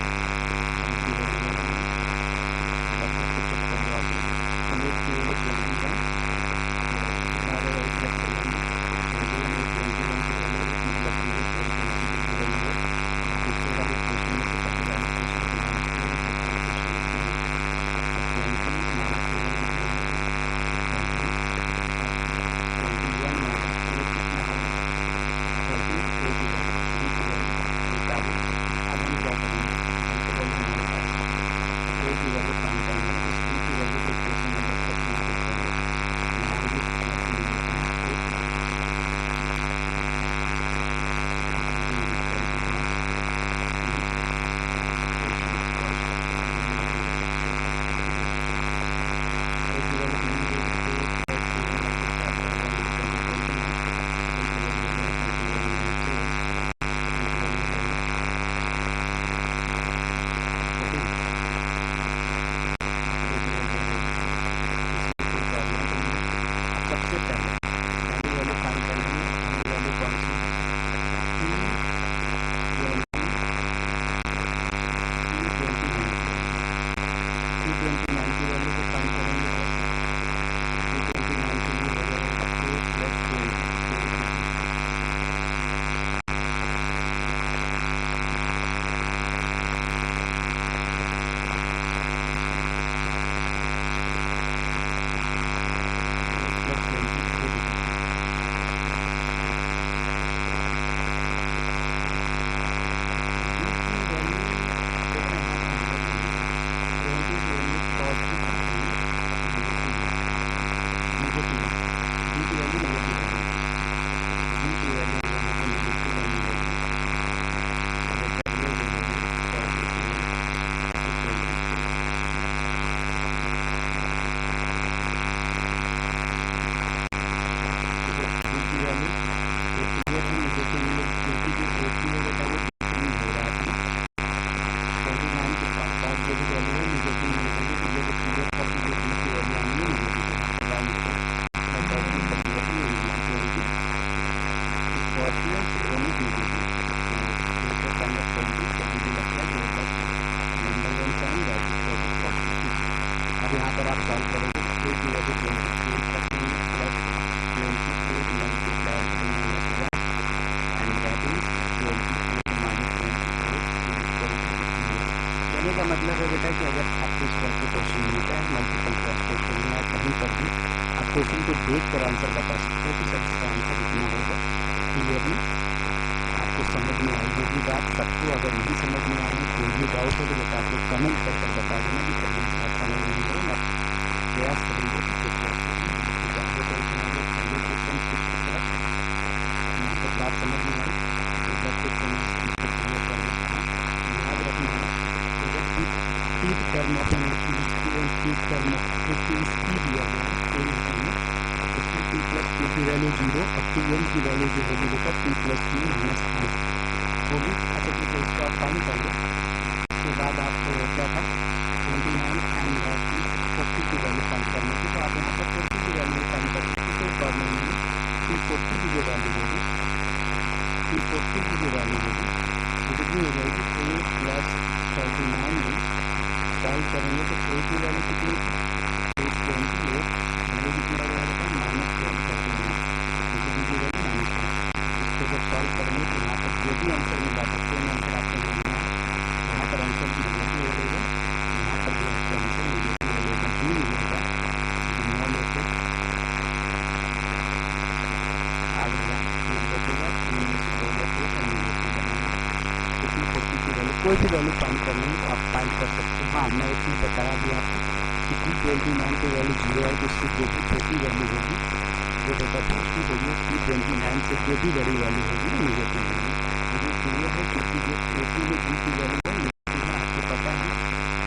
Speaker 1: कहने का मतलब है बेटा कि अगर आपको इस तरह के क्वेश्चन मिलता है मल्टीपल चॉइस क्वेश्चन में या कहीं पर भी आप क्वेश्चन को देख कर आंसर बता सकते हो कि सर इसका आंसर इतना होगा। क्लियरली आपको समझ में आई होगी बात। सबको अगर नहीं समझ में आई कोई भी डाउट है तो बेटा आप लोग कमेंट कर बता देना कि सर इस बात समझ नहीं है। मैं प्रयास करेंगे कि कुछ बात समझ में आई तो जब कुछ क्लियर कर देता हूँ। याद रखना peak term of an peak term of की दिया गया है उसकी पी प्लस क्यू की वैल्यू 0 अप टू एन की वैल्यू जो होगी बेटा P plus Q minus N होगी। अच्छा ठीक है, इसको आप फाइंड कर लो। उसके बाद आपको क्या था 29 एंड 40 की वैल्यू फाइंड करनी थी, तो आप यहाँ पर 40 की वैल्यू फाइंड कर सकते कोई प्रॉब्लम नहीं है। P40 की जो वैल्यू होगी P40 की जो वैल्यू होगी वो कितनी हो जाएगी 8 प्लस 39 में सॉल्व करेंगे तो A की वैल्यू कितनी 828 ये कितना हो जाएगा माइनस 39 क्योंकि B की वैल्यू माइनस 4। इसको जब सॉल्व करेंगे तो यहाँ पर जो भी आंसर मिला सकते हैं आंसर आपको मिलना है। यहाँ पर आंसर नेगेटिव मिलेगा, यहाँ पर भी आपको आंसर नेगेटिव मिलेगा ही मिलेगा। 9 में से 8 बचेगा, 3 में से 2 बचेगा और नेगेटिव P40 की वैल्यू कोई भी वैल्यू फाइंड करनी है तो आप फाइंड कर सकते हैं। हाँ मैं एक चीज़ बताया भी आपको कि P29 की वैल्यू 0 है तो उससे जो भी छोटी वैल्यू होगी वो बेटा पॉजिटिव होगी, P29 से जो भी बड़ी वैल्यू होगी वो नेगेटिव होगी। मुझे क्लियर है क्योंकि जो AP में D की वैल्यू है नेगेटिव है। आपको पता है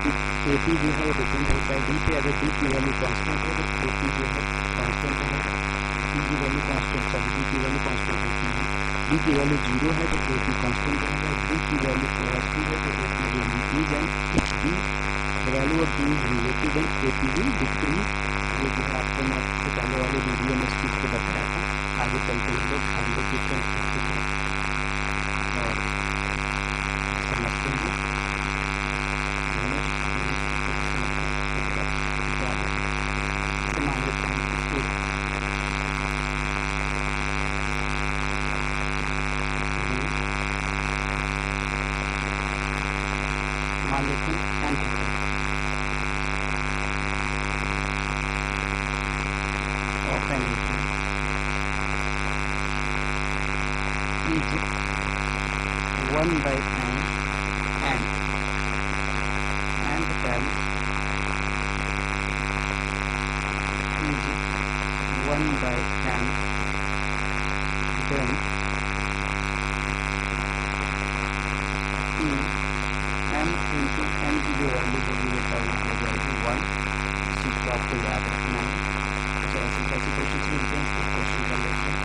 Speaker 1: कि AP जो है वो डिपेंड होता है D पे। अगर D की वैल्यू कांस्टेंट है तो AP जो है कांस्टेंट है, D की वैल्यू कांस्टेंट D की वैल्यू कांस्टेंट होती है। D की वैल्यू 0 है तो AP कांस्टेंट रहेगा, D की वैल्यू पॉजिटिव है तो AP will increase and if D value of D is negative then AP will decrease. ये जो है आपको मैं इससे पहले वाले वीडियो में इस चीज़ को बताया था। आगे चलते हैं लोग आगे क्वेश्चन और समझते हैं। मान लेते हैं N theta of N is 1 by n and term is 1 by n then m into n की जो वैल्यू होगी बेटा वो हो जाएगी 1। इसी को आपको याद रखना है। अच्छा ऐसे क्वेश्चन मिलते हैं तो क्वेश्चन कर लेते हैं।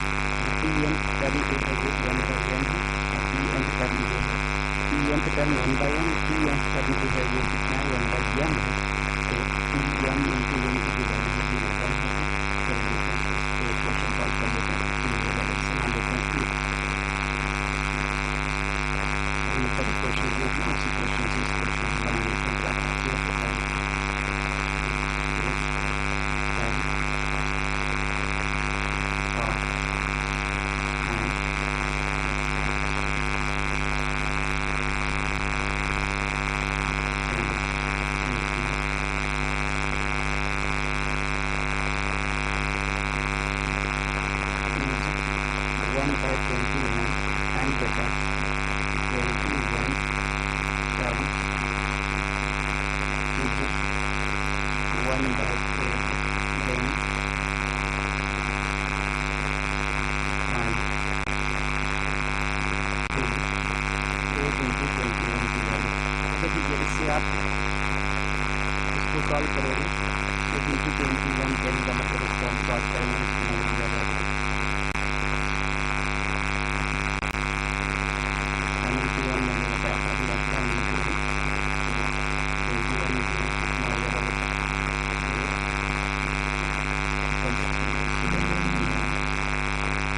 Speaker 1: P n टर्म जो है वो 1 by n है और P n टर्म जो है P n term 1 by n P n term जो है वो कितना है 1 by m है। तो P n into n की जो वैल्यू होगी वो 1 होगी। चलो देखते हैं इसको क्वेश्चन सॉल्व कर लेते हैं। मान लेते हैं कि ऊपर क्वेश्चन जो है उसी क्वेश्चन से इस क्वेश्चन बना लेते हैं। क्या आपको पता है आप इसको सॉल्व करोगे तो 21 कहने का मतलब इसको हम सॉल्व करेंगे मिल जाएगा। मैंने बताया था अभी आपको 21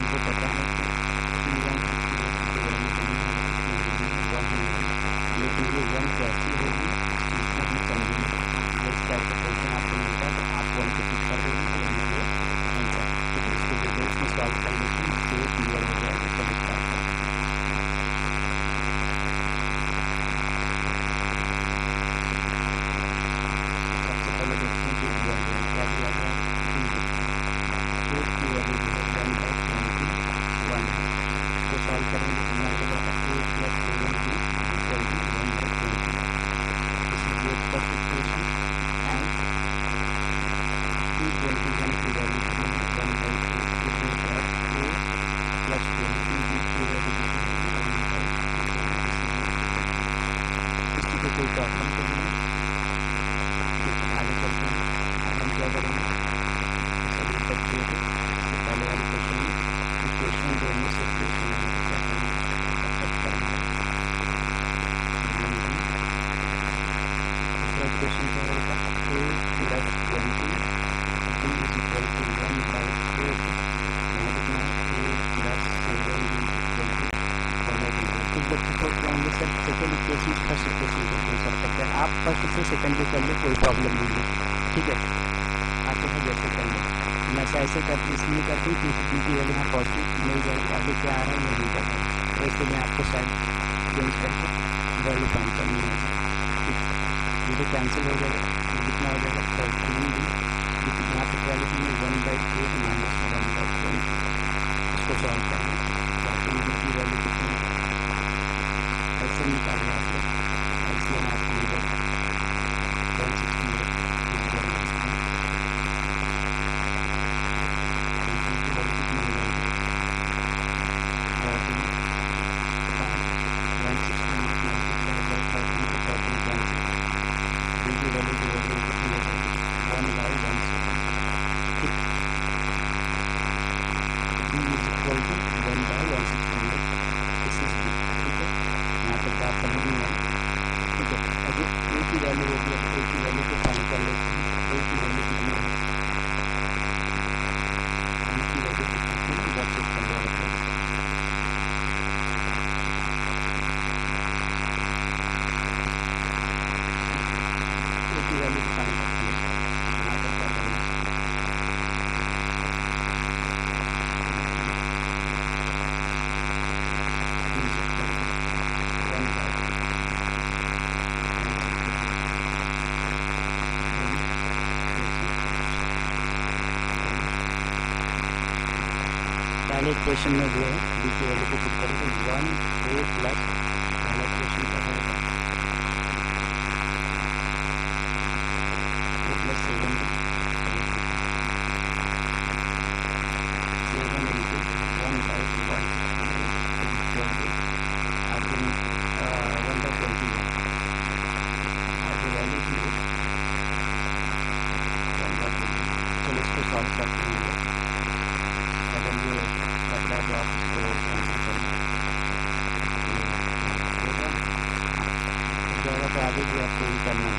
Speaker 1: मुझे पता है लेकिन ये 1 कैसी होगी इसको हम समझेंगे। इस टाइप का क्वेश्चन आपको मिलता है तो आप 1 को टिक कर देंगे तो मुझे आंसर कोई प्रॉब्लम तो नहीं है। ठीक है, आगे चलते हैं। अब हम क्या करेंगे, सभी बच्चों को पहले वाले क्वेश्चन में इक्वेशन दोनों से इक्वेशन में क्या करेंगे, सब करेंगे। दूसरा इक्वेशन क्या होगा, a + 20 b = 1/4। यहाँ कितना है, a + 7b = 1/4। कुछ बच्चे सोच रहे होंगे sir second equation first equation को क्यों सॉल्व करते हैं। आप फर्स्ट से सेकेंड पे कर ले, कोई प्रॉब्लम नहीं है। ठीक है, आते हैं जैसे कर ले। मैं ऐसे इसलिए करती हूँ क्योंकि पी की वैल्यू यहाँ पॉजिटिव मिल जाएगी, आगे क्या आ रहा है ये नहीं कर रहा है, तो इससे मैं आपको शायद चेंज करके वैल्यू फाइंड करनी है। ठीक, ये तो कैंसिल हो जाएगा, ये कितना हो जाएगा 13b। यहाँ पे क्या लिखेंगे 1/8 - 1/20। इसको सॉल्व करना, 13b की वैल्यू कितनी है, ऐसे निकालना आप लोग, ऐसे हम आपको मिल जाएगा 168 वैल्यू होगी। अब a की वैल्यू को फाइंड कर लेते हैं। a की वैल्यू कितनी है, b की वैल्यू कितनी है, वो चेक कर लेगा। a की वैल्यू को फाइंड करते हैं। यहाँ पर क्या करेंगे, पहले इक्वेशन में जो है b की वैल्यू को पुट करें तो 1a प्लस पहला इक्वेशन क्या होगा, a + 7b 7 × 1/1 आगे 1/21 आगे वैल्यू थी 1/20। चलो इसको सॉल्व करते हैं। अगर ये करता है तो आप इसको कैंसिल करें जाएगा, तो आगे भी आपको ही करना है,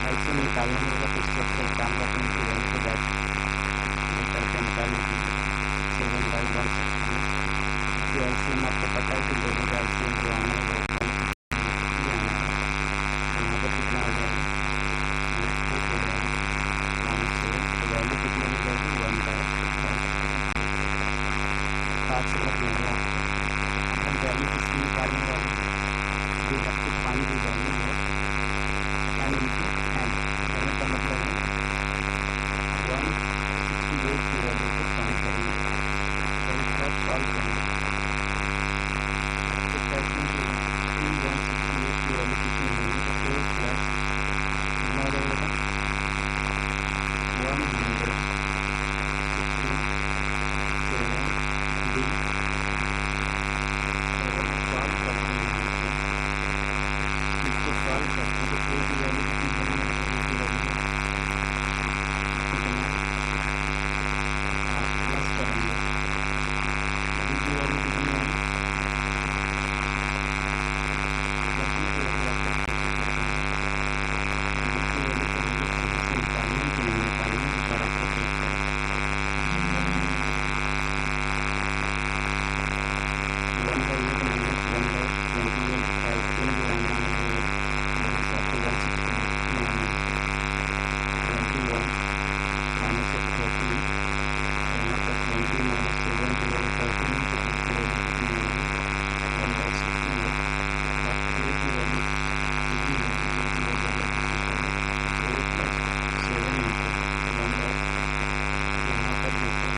Speaker 1: ऐसे निकालना होगा। तो इससे अच्छा काम करते हैं कि वैल्यू को बैठ करके निकाल लीजिए 7/1 से एलसीएम आपको पता है कि दोनों का एलसीएम जो आना है वो आना है। यहाँ पर कितना हो जाएगा, वैल्यू कितनी हो जाएगी 1/5 समझ में आया। हम वैल्यू किसकी निकालने वाले, we have to find the value है n × n। कहने का मतलब है 168 की वैल्यू को फाइंड करेंगे, तो इसका सॉल्व करेंगे। तो कहते हैं कि 168 की वैल्यू कितनी होगी, तो a प्लस कितना हो जाएगा 167b सॉल्व करते हैं। इसको सॉल्व करते हैं तो a की वैल्यू कितनी होगी, a की वैल्यू कितना प्लस करेंगे, b की वैल्यू कितनी होगी, प्लस b की वैल्यू आपको b की वैल्यू को मुझे सही से निकालनी है कि नहीं निकालनी है, पर आपको सोच रहा है 1/8 - 1/21 एलसीएम जो आना है वो मेरे हिसाब से 160 में आना है, 21 माइनस 14 यहाँ पर 20 - 7 जो है 13 तो b की वैल्यू कितनी होगी 1/68 और a की वैल्यू कितनी होगी, a की वैल्यू अगर a + 7 × 1/, यहाँ पर देखो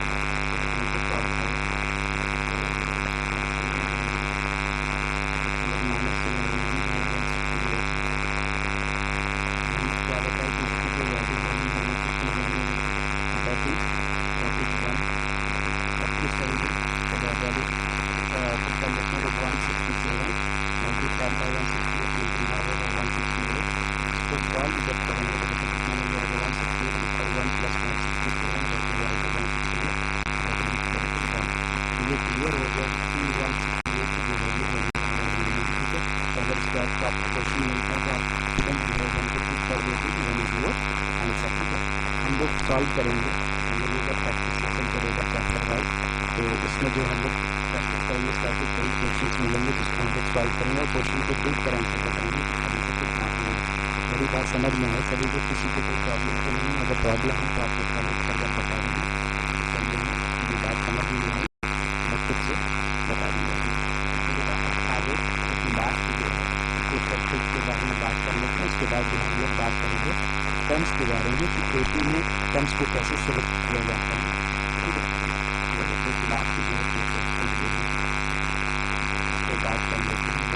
Speaker 1: इनको सॉल्व करो सॉल्व जब करेंगे तो कितना मिल जाएगा 168 और 1 प्लस 167 बच जाएगा 168। ये क्लियर हो गया कि 168 की जो वैल्यू है ठीक है। तो अगर इसके आपको क्वेश्चन मिलता है तो आप तुरंत जो है 1 को टिक कर देते कि 1 इज योर आंसर। ठीक है, हम लोग सॉल्व करेंगे, हम लोग एक प्रैक्टिस सेशन करेगा चैप्टर वाइज, तो उसमें जो हम लोग प्रैक्टिस करेंगे ताकि कई क्वेश्चन मिलेंगे जिसको हम लोग सॉल्व करेंगे और क्वेश्चन को देख कर आंसर बताएंगे कि आंसर कितना है। मेरी बात समझ में है सभी को, किसी को कोई प्रॉब्लम तो नहीं है? अगर प्रॉब्लम है तो आप लोग कमेंट करके बता देंगे। चलिए मेरी बात समझ में आई, मैं खुद से बता दूँगा। आगे लास्ट जो है एक टॉपिक के बारे में बात कर लेते हैं, उसके बाद जो हम लोग बात करेंगे टर्म्स के बारे में कि एपी में टर्म्स को कैसे सिलेक्ट किया जाता है। ठीक है, तो लास्ट जो है तो बात कर लेते हैं,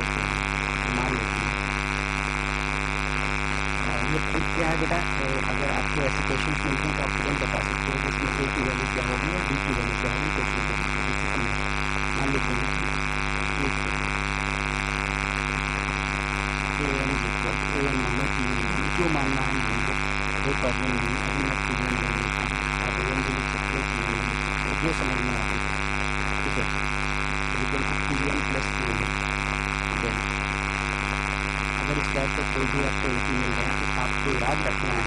Speaker 1: मान लेते हैं ये ट्रिक क्या है बेटा। अगर आपको ऐसे क्वेश्चन मिलते हैं तो आप तुरंत बता सकते हो कि इसमें ए की वैल्यू क्या होगी और बी की वैल्यू क्या होगी क्वेश्चन के। मान लेते हैं एन मानो कि क्यों मानना है मुझे कोई प्रॉब्लम नहीं, अभी मैं क्लियर नहीं लेता हूँ, आप एन भी लिख सकते हो क्लियर लिख सकते हो जो समझ में आते हैं। ठीक है, equal to P N plus Q है। अगर इस बात पर कोई भी आपको एपी मिल रहा है तो आपको याद रखना है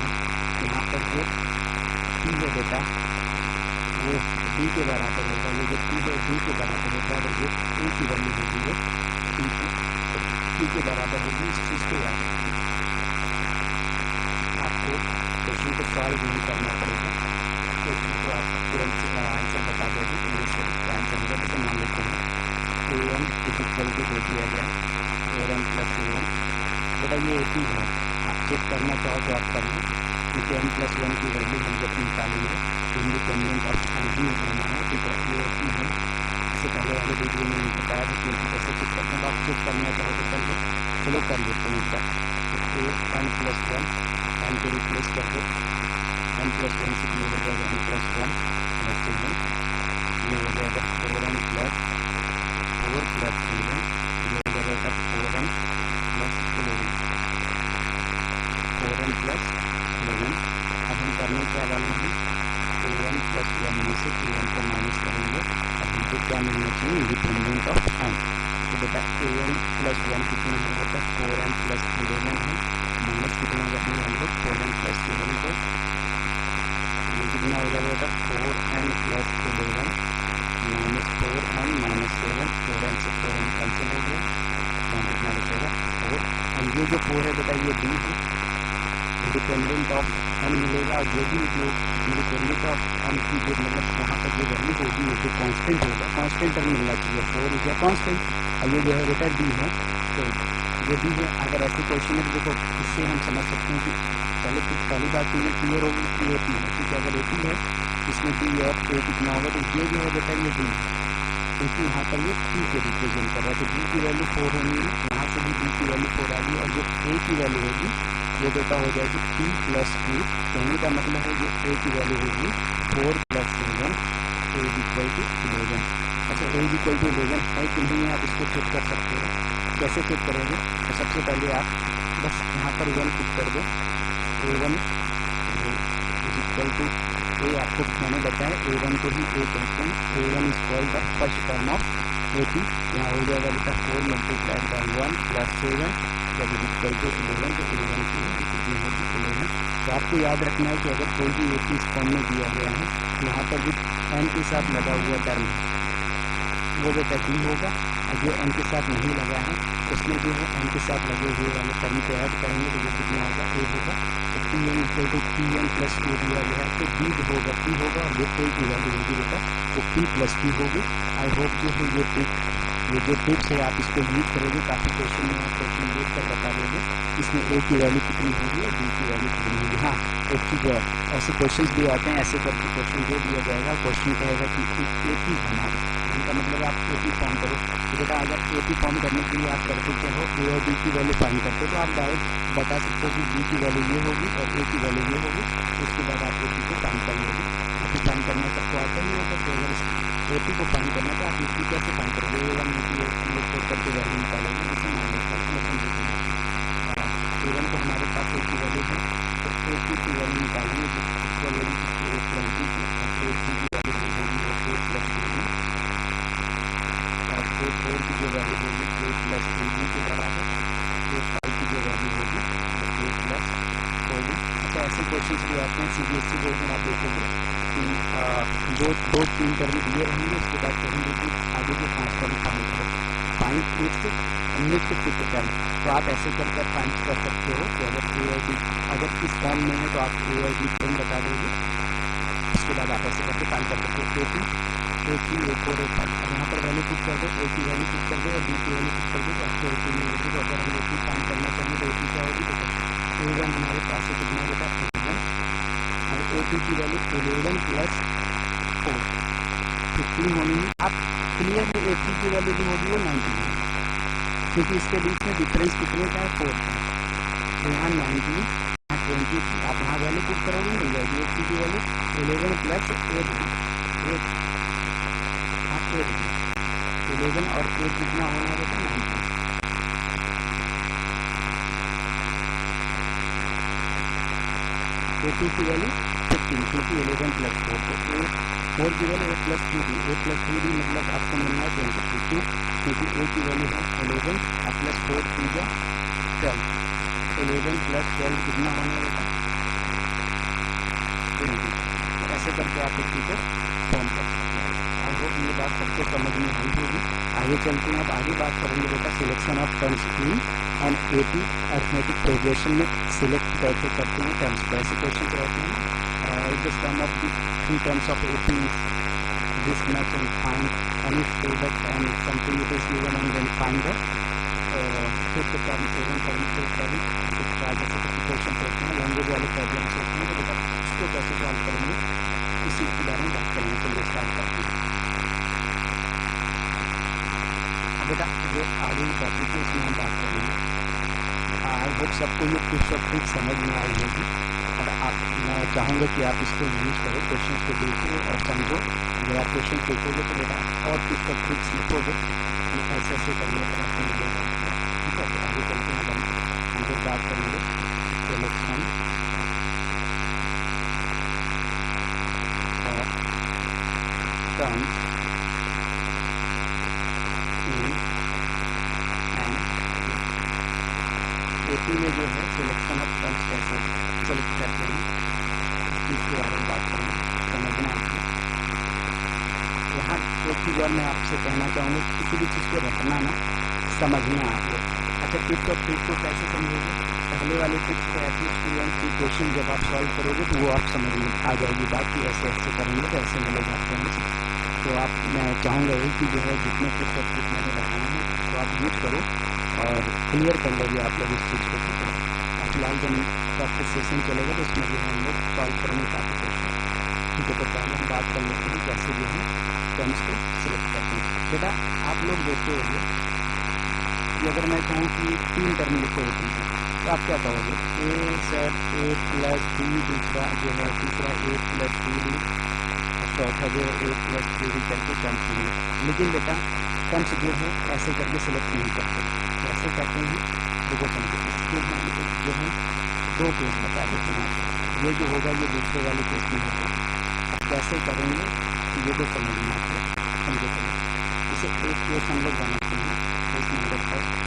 Speaker 1: यहाँ पर जो पी है बेटा वो डी के बराबर होगा, ये जो पी है डी के बराबर होगा, अगर ये ए की वैल्यू होगी वो पी के बराबर होगी। इस चीज़ को याद रखना, आपको क्वेश्चन को सॉल्व नहीं करना पड़ेगा, क्वेश्चन को आप तुरंत आंसर बता दोगे तो ये आंसर होगा। जैसे मान लेते हैं A N is equal to दे दिया गया A N plus A one, बेटा ये ए पी है, आप चेक करना चाहो तो आप कर लो, क्योंकि एन प्लस वन की वैल्यू हम जब निकालेंगे इंडिपेंडेंट ऑफ एन ही होना है। ठीक है, ये ए पी है, इससे पहले वाले वीडियो में नहीं बताया था कि कैसे चेक करते हैं, तो आप चेक करना चाहो तो कर लो। चलो कर लेते हैं एक बार, तो एन प्लस वन एन को रिप्लेस करके एन प्लस वन से क्लियर हो जाएगा N plus one plus seven, ये हो जाएगा 4n प्लस 4 प्लस 7, ये हो जाएगा 4n प्लस 11 4n प्लस 11। अब हम करने क्या वाले हैं, 4n प्लस 1 में से 2n को माइनस करेंगे, अब हमको क्या मिलना चाहिए इंडिपेंडेंट ऑफ n। तो बेटा an प्लस 1 कितना है बेटा 4n प्लस 11 है, माइनस कितना करेंगे हम लोग 4n प्लस 7 को, ये कितना हो जाएगा बेटा 4n plus 11 minus 4n minus 7, 4n से 4n कैंसिल हो गया, यहाँ कितना बचेगा 4। और ये जो 4 है बेटा ये डी है, इंडिपेंडेंट ऑफ एन मिलेगा, और जो भी इंडिपेंडेंट ऑफ एन की जो मतलब वहाँ पर जो वैल्यू होगी जो कांस्टेंट होगा, कांस्टेंट टर्म मिलना चाहिए, 4 इज अ कांस्टेंट, और ये जो है बेटा डी है। तो ये डी है, अगर ऐसे क्वेश्चन में देखो इससे हम समझ सकते हैं कि पहली बात तो ये क्लियर होगी कि ए पी है। ठीक है, अगर ए पी है इसमें डी और ए कितना होगा, तो ये जो है बेटा ये डी, क्योंकि यहाँ पर ये पी को रिप्रेजेंट कर रहा है, तो डी की वैल्यू 4 होनी है, यहाँ से भी डी की वैल्यू 4 आ गई, और जो ए की वैल्यू होगी वो बेटा हो जाएगी पी प्लस क्यू। कहने का मतलब है जो ए की वैल्यू होगी 4 plus 7 A is equal to 11। अच्छा, ए इज इक्वल टू 11 है कि नहीं है, आप इसको चेक कर सकते हो। कैसे चेक करोगे, तो सबसे पहले आप बस यहाँ पर 1 टिक कर दो, a1 इज इक्वल टू ए, आपको मैंने बताया a1 को ही ए कहते हैं, a1 is called the first term of AP. यहाँ हो जाएगा बेटा 4 मल्टीप्लाइड बाई 1 प्लस 7 जब इज इक्वल टू 11, तो 11 की वैल्यू कितनी होगी 11। तो आपको याद रखना है कि अगर कोई भी एपी इस फॉर्म में दिया गया है, यहाँ पर जो एन के साथ लगा हुआ टर्म है वो बेटा डी होगा, और जो एन के साथ नहीं लगा है उसमें जो है एन के साथ लगे हुए वाले टर्म को ऐड करेंगे तो वो कितना होगा ए होगा। तो P N equal to P N plus Q दिया गया है, तो डी जो होगा पी होगा, और जो ए की वैल्यू होगी बेटा वो पी प्लस क्यू होगी। आई होप जो है ये जो टिप्स है आप इसको यूज करोगे, काफ़ी क्वेश्चन में आप क्वेश्चन देख कर बता दोगे इसमें ए की वैल्यू कितनी होगी और डी की वैल्यू कितनी होगी। हाँ, एक चीज़ और, ऐसे क्वेश्चन भी आते हैं, ऐसे करके क्वेश्चन दे दिया जाएगा, क्वेश्चन कहेगा कि ए पी हमारा, इनका मतलब आप ए पी फॉर्म करो। तो बेटा अगर ए पी फॉर्म करने के लिए आप करते क्या हो, ए और डी की वैल्यू फाइंड करते हो, तो आप डायरेक्ट बता सकते हो कि डी की वैल्यू ये होगी और ए की वैल्यू ये होगी, उसके बाद आप ए पी को फाइंड कर लोगे। ए पी फाइंड करना सबको आता ही होगा, तो अगर ए पी को फाइंड करना तो आप ए पी कैसे फाइंड करोगे, ए1 को करके वैल्यू निकालोगे, जैसे मान लो ए1 को हमारे पास ए की वैल्यू है क्वेश्चंस भी आते हैं सीबीएसई बोर्ड में, आप देखोगे कि दो तीन टर्म दिए रहेंगे, उसके बाद कहेंगे कि आगे के 5 टर्म फाइंड करो, find its next 5th term. तो आप ऐसे करके फाइंड कर सकते हो कि अगर इस फॉर्म में है तो आप AID टर्म बता दोगे, उसके बाद आप ऐसे करके फाइंड कर सकते हो A3 A4 A5। अब यहाँ पर वैल्यू पुट कर दो, A की वैल्यू पुट कर दो और B की वैल्यू पुट कर दो, तो आपको A3 मिलेगी। तो अगर हम A3 फाइंड करना चाहेंगे तो A3 क्या होगी, तो A1 हमारे पास है कितना बेटा, A1, और A2 की वैल्यू 11 प्लस 4 15 होनी है। आप क्लियर है A3 की वैल्यू जो होगी वो 19 है, क्योंकि इसके बीच में डिफरेंस कितने का है, 4 का। तो यहाँ 19 यहाँ 23, आप यहाँ वैल्यू पुट करोगे मिल जाएगी। A3 की वैल्यू 11 प्लस 8 11 और 8 कितना होना है बेटा, 19। A2 की वैल्यू 15 क्योंकि 11 प्लस 4, तो 4 की value 8 plus 3D, 8 plus 3D मतलब आपको मिलना है 22, क्योंकि A की वैल्यू है 11 और प्लस 4 3 जा 12, 11 प्लस 12 कितना होना है बेटा, 20। तो ऐसे करके आप एक को फॉर्म कर सकते हैं। आई होप ये बात सबको समझ में आई होगी। आगे चलते हैं, अब आगे बात करेंगे बेटा selection of terms in and AP arithmetic progression में सिलेक्ट कैसे करते हैं टर्म्स। वैसे क्वेश्चन रहते हैं if the sum of the 3 terms of AP is this much and find any product and something it is given and then find the 5th term 7th term 8th term. जैसे question होते हैं language वाले problems होते हैं, तो बेटा उसको कैसे सॉल्व करेंगे इसी के बारे में बात करेंगे। चलिए स्टार्ट करते हैं। अब बेटा जो आगे की टॉपिक है उसमें हम बात करेंगे। आई होप सबको ये टिप्स और ट्रिक्स समझ में आई होगी, और मैं चाहूँगा कि आप इसको यूज़ करो, क्वेश्चन को देखो और समझो। जब आप क्वेश्चन देखोगे तो बेटा और टिप्स और ट्रिक्स लिखोगे कि ऐसे ऐसे करने पर आपको मिलेगा। ठीक है, तो आगे चलते हैं, हम लोग बात करेंगे selection terms in and AP में जो है सिलेक्शन ऑफ टर्म्स कैसे सेलेक्ट करते हैं इसके बारे में बात करेंगे, समझना है। यहाँ एक चीज़ और मैं आपसे कहना चाहूँगा, किसी भी चीज़ को रखना ना, समझना आप लोग। अच्छा, टिप्स और ट्रिक्स को कैसे समझोगे, पहले वाले टिप्स को एटलीस्ट की क्वेश्चन जब आप सॉल्व करोगे तो वो आप समझ में आ जाएगी बात कि ऐसे ऐसे करेंगे तो ऐसे मिलेगा आपको आंसर। तो आप मैं चाहूँगा यही कि जो है जितने टिप्स और ट्रिक्स मैंने बताए हैं तो आप यूज करो और क्लियर कर लोगे आप लोग इस चीज़ को। ठीक है, और फिलहाल जब प्रैक्टिस सेशन चलेगा तो उसमें जो है हम लोग सॉल्व करेंगे काफ़ी क्वेश्चन। ठीक है, तो पहले हम बात कर लेते हैं कैसे जो है टर्म्स को सिलेक्ट करते हैं। बेटा आप लोग देखते होंगे कि अगर मैं कहूँ कि 3 टर्म लिखो होती है तो आप क्या कहोगे, A sir A plus B, दूसरा जो है तीसरा A प्लस B, चौथा जो है A प्लस B करके टर्म्स होंगे। लेकिन बेटा टर्म्स जो है ऐसे करके सिलेक्ट नहीं करते, कैसे करते हैं देखो समझो। इसके हम जो है 2 केस बता देते हैं, ये जो होगा ये दूसरे वाले केस में होगा। अब कैसे करेंगे ये तो समझ में आता है, समझो। इसे एक केस हम लोग बनाते हैं, केस नंबर 1।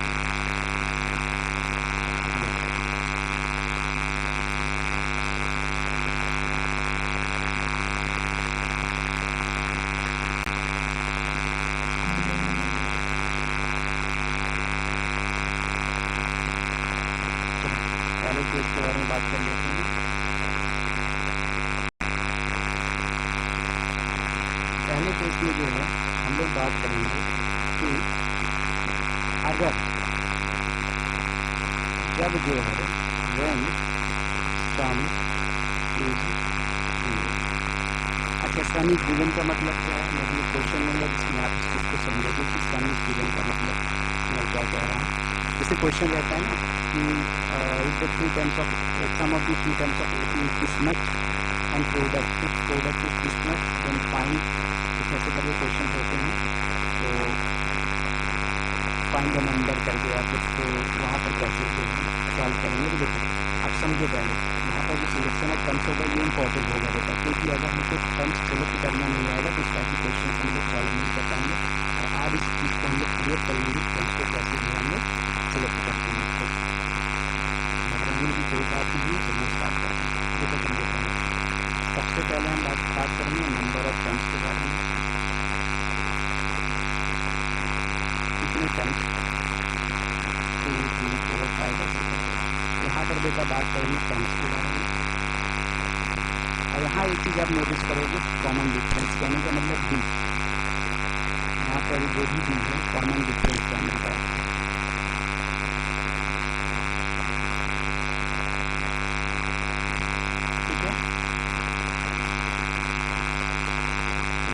Speaker 1: पहले केस के बारे में बात कर लेते हैं। पहले केस में जो है हम लोग बात करेंगे कि अगर जब जो है when sum is given। अच्छा, सम इज गिवन का मतलब क्या है, मतलब क्वेश्चन नंबर जिसमें आप इस चीज़ को समझोगे कि सम इज गिवन का मतलब मैं क्या कह रहा हूँ। जैसे क्वेश्चन रहता है ना कि if the 3 terms of sum of the 3 terms of AP is this much and product is this much then find, कुछ ऐसे करके क्वेश्चन होते हैं। तो फाइंड द नंबर करके आप उसको वहाँ पर कैसे सॉल्व करेंगे। तो देखो आप समझो, पहले यहाँ पर जो सिलेक्शन ऑफ टर्म्स होगा ये इंपॉर्टेंट होगा बेटा, क्योंकि अगर हमको टर्म्स सेलेक्ट करना नहीं आएगा तो इस टाइप के क्वेश्चन हम लोग सॉल्व नहीं कर पाएंगे। और आज इस चीज़ को हम लोग क्लियर करेंगे टर्म्स को कैसे जो हम लोग सिलेक्ट करते हैं। तो घबराने की कोई बात नहीं है, चलिए स्टार्ट करते हैं। देखो टर्म्स 2 3 4 5 ऐसे करके। यहाँ पर बेटा बात करेंगे टर्म्स के बारे में। और यहाँ एक चीज़ आप नोटिस करोगे, कॉमन डिफरेंस कहने का मतलब डी, यहाँ पर जो भी डी है कॉमन डिफरेंस कहने का है। ठीक है,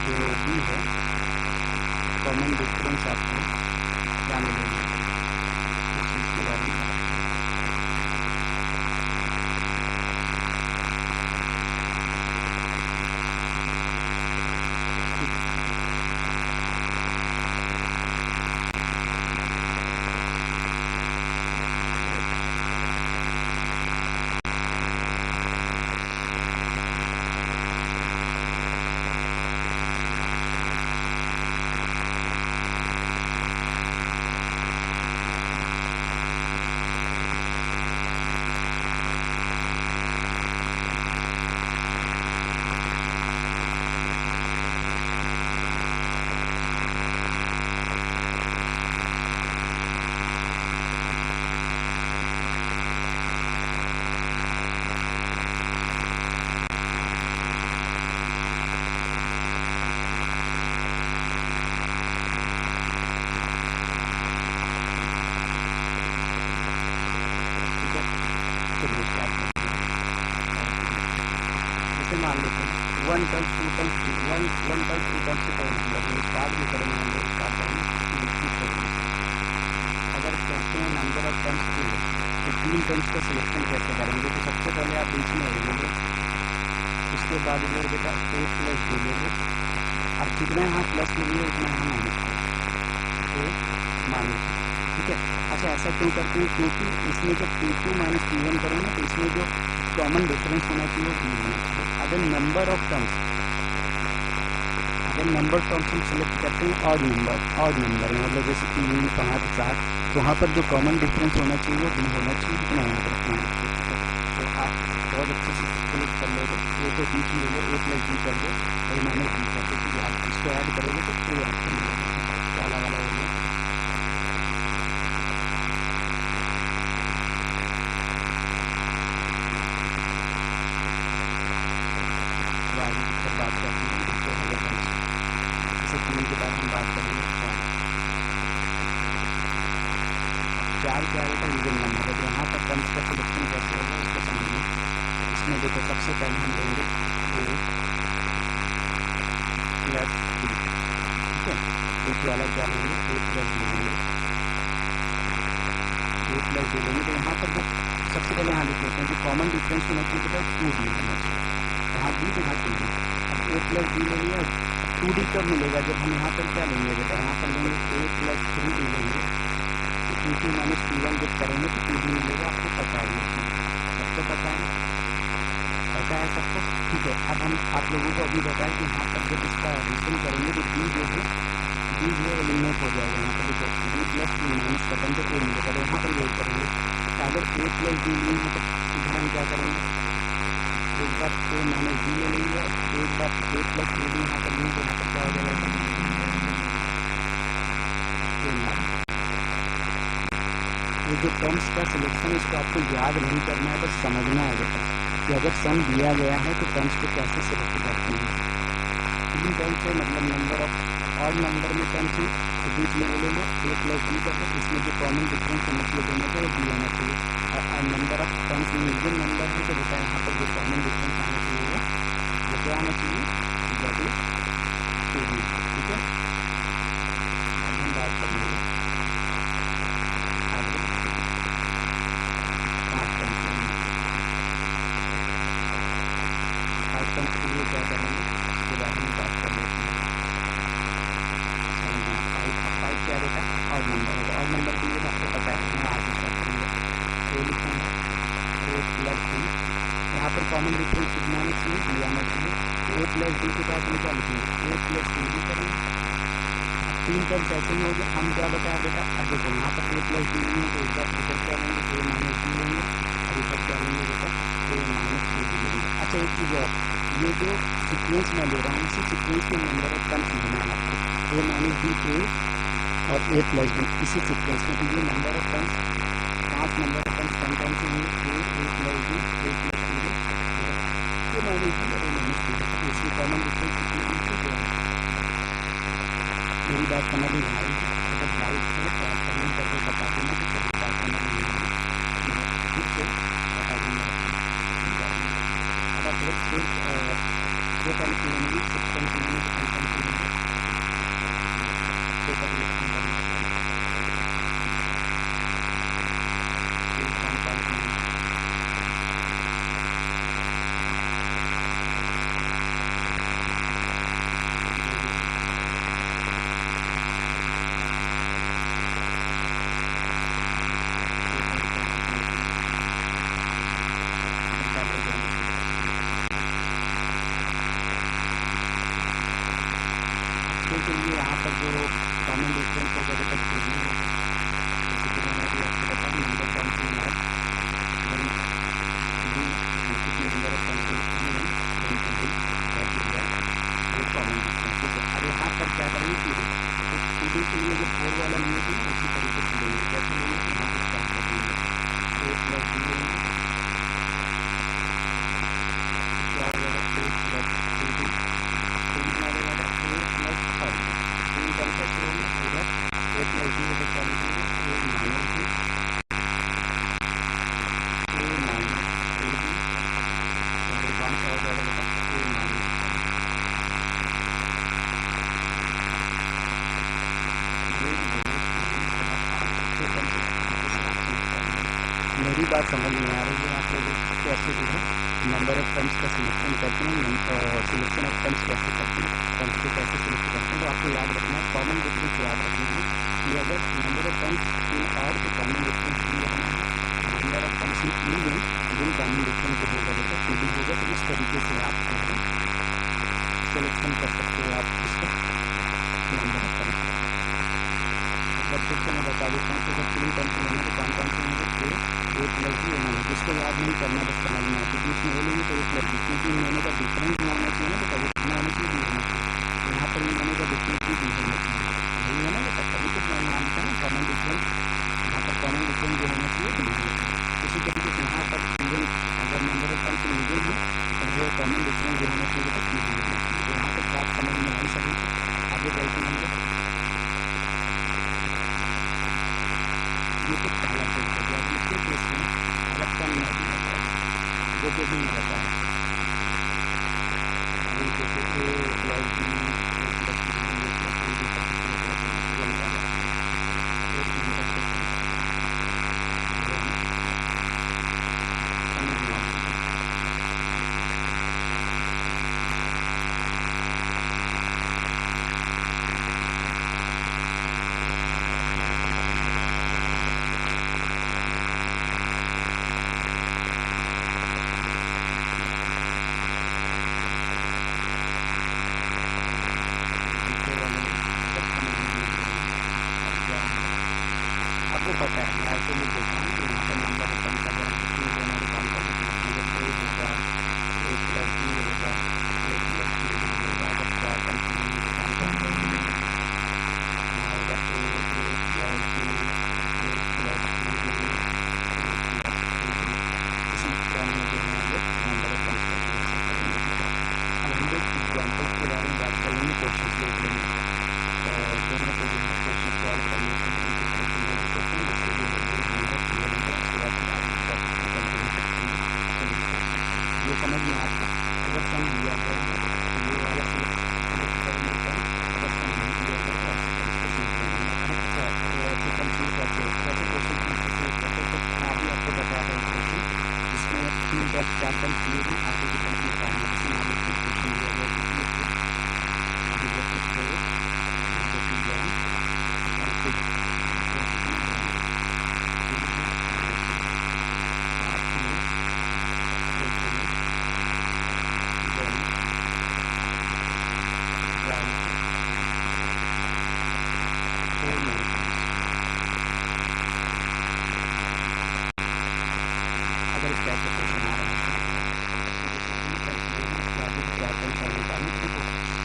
Speaker 1: जो डी है कॉमन डिफरेंस आपको क्या मिलेगा इस चीज़ के बारे में। मान लेते हैं 1 टर्म्स 2 टर्म्स 1 टर्म्स 2 टर्म्स से कोई मतलब नहीं, स्टार्ट भी करेंगे हम लोग, स्टार्ट करेंगे। अगर कहते हैं नंबर ऑफ टर्म्स 2 तो 3 टर्म्स का सिलेक्शन कैसे करेंगे, तो सबसे पहले आप बीच में ले लो, उसके बाद इधर बेटा a प्लस b ले लो। अब जितना यहाँ प्लस ले लिया उतना यहाँ माइनस, ठीक है। अच्छा ऐसा क्यों करते हैं, क्योंकि इसमें जब P2 माइनस P1 करेंगे तो इसमें जो कॉमन डिफरेंस होना चाहिए वो D होना चाहिए। अगर नंबर ऑफ टर्म्स हम सिलेक्ट करते हैं ऑड नंबर मतलब जैसे 3 5 7, तो वहाँ पर जो कॉमन डिफरेंस होना चाहिए वो D होना चाहिए, इतना याद रखना है। तो आप बहुत अच्छे से सिलेक्ट कर लो, ए को बीच में ले लो, a प्लस b कर दो और माइनस b कर दो, क्योंकि आप इसको ऐड करोगे तो पूरे ऑप्शन वाला हो गया। बात करते हैं दूसरे वाले टर्म्स, जैसे 3 के बाद हम बात करेंगे 4 क्या रहेगा, इवन नंबर है। तो यहाँ पर टर्म्स का सिलेक्शन कैसे होगा उसको समझिए। इसमें देखो सबसे पहले हम लेंगे a प्लस b, ठीक है। एक वाला क्या लेंगे a प्लस b लेंगे, तो यहाँ पर जो सबसे पहले यहाँ लिख लेते हैं जो कॉमन डिफरेंस होना चाहिए बेटा 2d होना चाहिए, यहाँ b तो यहाँ 2d। अब a प्लस b ले लिया, 2d कब मिलेगा जब हम यहाँ पर क्या लेंगे बेटा, यहाँ पर लेंगे a प्लस 3d लेंगे, तो P2 माइनस P1 जब करेंगे तो 2d मिलेगा। आपको पता है, सबको पता है सबको, ठीक है। अब हम आप लोगों को अभी बताएं कि यहाँ पर जब इसका एडिशन करेंगे तो d जो है एलिमिनेट हो जाएगा। यहाँ पर देखो b प्लस b माइनस का टर्म तो a मिलेगा, तो यहाँ पर यही करेंगे। अगर a प्लस b नहीं है तो इधर हम क्या करेंगे, एक बार a माइनस b ले लेंगे और एक बार a प्लस b भी यहाँ पर लेंगे, यहाँ पर क्या हो जाएगा ये जो टर्म्स का सिलेक्शन है इसको आपको याद नहीं करना है, बस समझना है बेटा कि अगर सम दिया गया है तो टर्म्स को कैसे सिलेक्ट करते हैं। 3 टर्म्स है मतलब नंबर ऑफ ऑड नंबर में टर्म्स है तो बीच में ले लो a प्लस b कर दो, इसमें जो कॉमन डिफरेंस होना चाहिए दोनों को वो b होना चाहिए। और नंबर ऑफ टर्म्स में इवन नंबर है तो बेटा यहाँ पर जो कॉमन डिफरेंस आना चाहिए वो क्या आना चाहिए, दैट इज 2d, ठीक है। अब हम बात करेंगे आगे 5 टर्म्स के लिए क्या करेंगे इसके बारे में बात कर लेते हैं। 5 क्या बेटा ऑड नंबर है, ऑड नंबर के लिए तो आपको पता है, मैं आगे कर दूँगा a लिखूँगा a प्लस b, यहाँ पर कॉमन डिफरेंस कितना आना चाहिए, b आना चाहिए। a प्लस b के बाद हम क्या लिखेंगे a प्लस b भी करेंगे। 3 टर्म्स ऐसे ही हो गए। हम क्या बताया बेटा, अब देखो यहाँ पर a प्लस b नहीं है तो एक बार इधर क्या लेंगे a माइनस b लेंगे और इधर क्या लेंगे बेटा a माइनस b भी लेंगे। अच्छा एक चीज़ और, ये जो सीक्वेंस मैं ले रहा हूँ इसी सीक्वेंस में नंबर ऑफ टर्म्स लेना है आपको, a माइनस b a और a प्लस b इसी सीक्वेंस में। तो ये number of terms 5 number of terms 10 times होंगे, a plus b, a plus b, a minus b और a माइनस b। तो इसमें कॉमन डिफरेंस कितनी होनी चाहिए? मेरी बात समझ में आ रही है? अगर डाउट है तो आप कमेंट करके बता देना कि सभी बात समझ में आ रही है, मैं फिर से बता दूँगा। अब आप लोग फिर 4 टाइम्स मिलेंगे, 6 टाइम्स मिलेंगे, 10 टाइम्स मिलेंगे, तो का रिएक्शन करेंगे, 8.5 मिलेंगे। के लिए यहाँ पर जो कॉमन डिफरेंस होगा वो तक नहीं है, जैसे कि मैंने अभी आपको बताया नंबर टर्म्स में number of terms common difference. ठीक है, अब यहाँ पर क्या करेंगे कि टी के लिए जो 4 वाला नहीं है उसी तरीके से लेंगे, कैसे लेंगे यहाँ पर स्टार्ट करेंगे, a प्लस b लेंगे, क्या हो जाएगा a प्लस 3b, आ जाएगा a प्लस 5, 3 टर्म कैसे होंगे, इधर a प्लस b इधर क्या लिखेंगे a minus b, a minus 3b, और फिर कौन सा हो जाएगा बेटा a माइनस 5। मेरी बात समझ में आ रही है आप लोगों को? कैसे जो है नंबर ऑफ टर्म्स का सिलेक्शन करते हैं, सिलेक्शन ऑफ टर्म्स कैसे करते हैं, टर्म्स को कैसे सिलेक्ट करते हैं। तो आपको याद रखना है, कॉमन डिफरेंस याद रखना है कि अगर नंबर ऑफ टर्म्स इन और तो कॉमन डिफरेंस भी रहना है, number of terms in even जिन कॉमन डिफरेंस जो होगा बेटा टू भी होगा। तो इस तरीके से आप सिलेक्शन कर सकते हो आप इसका नंबर ऑफ टर्म्स। एक फिर से मैं बता देता हूँ कि अगर 3 टर्म्स लेंगे तो कौन कौन से होंगे, a प्लस b होना है, जिसको याद नहीं करना बस समझ में आती है। इसमें लेंगे तो a प्लस b, क्योंकि इन दोनों का डिफरेंस जो होना चाहिए ना बेटा वो कितना होना चाहिए, b होना चाहिए। यहाँ पर इन दोनों का डिफरेंस भी b होना चाहिए, यही है ना बेटा। तभी तो मैंने यहाँ लिखा ना कॉमन डिफरेंस, यहाँ पर कॉमन डिफरेंस जो होना चाहिए b होना चाहिए। इसी तरीके से यहाँ पर इवन अगर नंबर ऑफ टर्म्स मीडियम है तो जो कॉमन डिफरेंस जो होना चाहिए बेटा b होना चाहिए। तो यहाँ तक बात समझ में आई सभी को? आगे बढ़ते हैं। ये तो पहला केस हो गया। दूसरे केस में अगर कम नहीं दिया गया जो कि भी नहीं बताया, अभी जैसे a plus b, a plus b, a plus b, एक नंबर से समझ में आती है। आपको पता है मैं ऐसे लिख देता हूँ कि यहाँ पर नंबर ऑफ टर्म्स अगर हम कितनी लेना तो कॉल करके पूछेंगे, a होगा, a प्लस b होगा, a प्लस b होगा। अगर 4 टर्म्स लेंगे तो कौन कौन सा होगा, यहाँ होगा a plus b, a plus 3b, इसी क्रम में जो है हम लोग नंबर ऑफ टर्म्स का सिलेक्शन करेंगे। ठीक है, अब हम लोग एग्जाम्पल्स के बारे में बात करेंगे, क्वेश्चन देख लेंगे, दोनों को जो है क्वेश्चन सॉल्व कर लेते हैं, जिससे जो है ये क्लियर क्लियर होगा। उसके बाद फिर आगे टॉपिक को कंटिन्यू करते हैं। ये समझ में आता है, अगर सम दिया गया है तो ये वाला सिलेक्ट करेंगे सम, अगर सम नहीं दिया गया तो ऐसे सिलेक्ट करेंगे। अच्छा, तो ऐसे कंप्लीट करते हैं कैसे क्वेश्चन सिलेक्ट करते हैं, तो मैं अभी आपको बता रहा हूँ क्वेश्चन जिसमें 3 टर्म्स 4 टर्म्स लिए हैं, आगे के टर्म्स निकालना है। इसमें आगे क्वेश्चन दिया गया है, आगे जैसे अगर इस टाइप का क्वेश्चन आ रहा है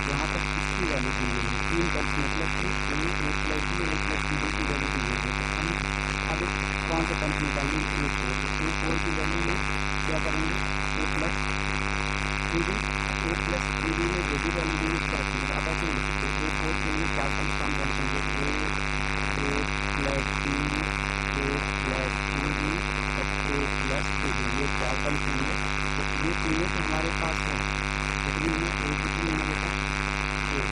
Speaker 1: यहाँ पर किसकी वैल्यू दी गई है, 3 टर्म्स मतलब कि a plus b, a plus कौन सा टर्म्स निकालेंगे, A4 की वैल्यू में क्या करेंगे, A plus 3D, A plus 3D में जो भी वैल्यू दी उसको रखेंगे। अब ऐसे लिख सकते हैं A4 के लिए 4 टर्म्स काम करेंगे, A plus 3D, A plus 3D और A प्लस 3D, ये 4 टर्म्स होंगे। तो ये तीनों तो हमारे पास है, कितनी है, A कितनी है बेटा, A,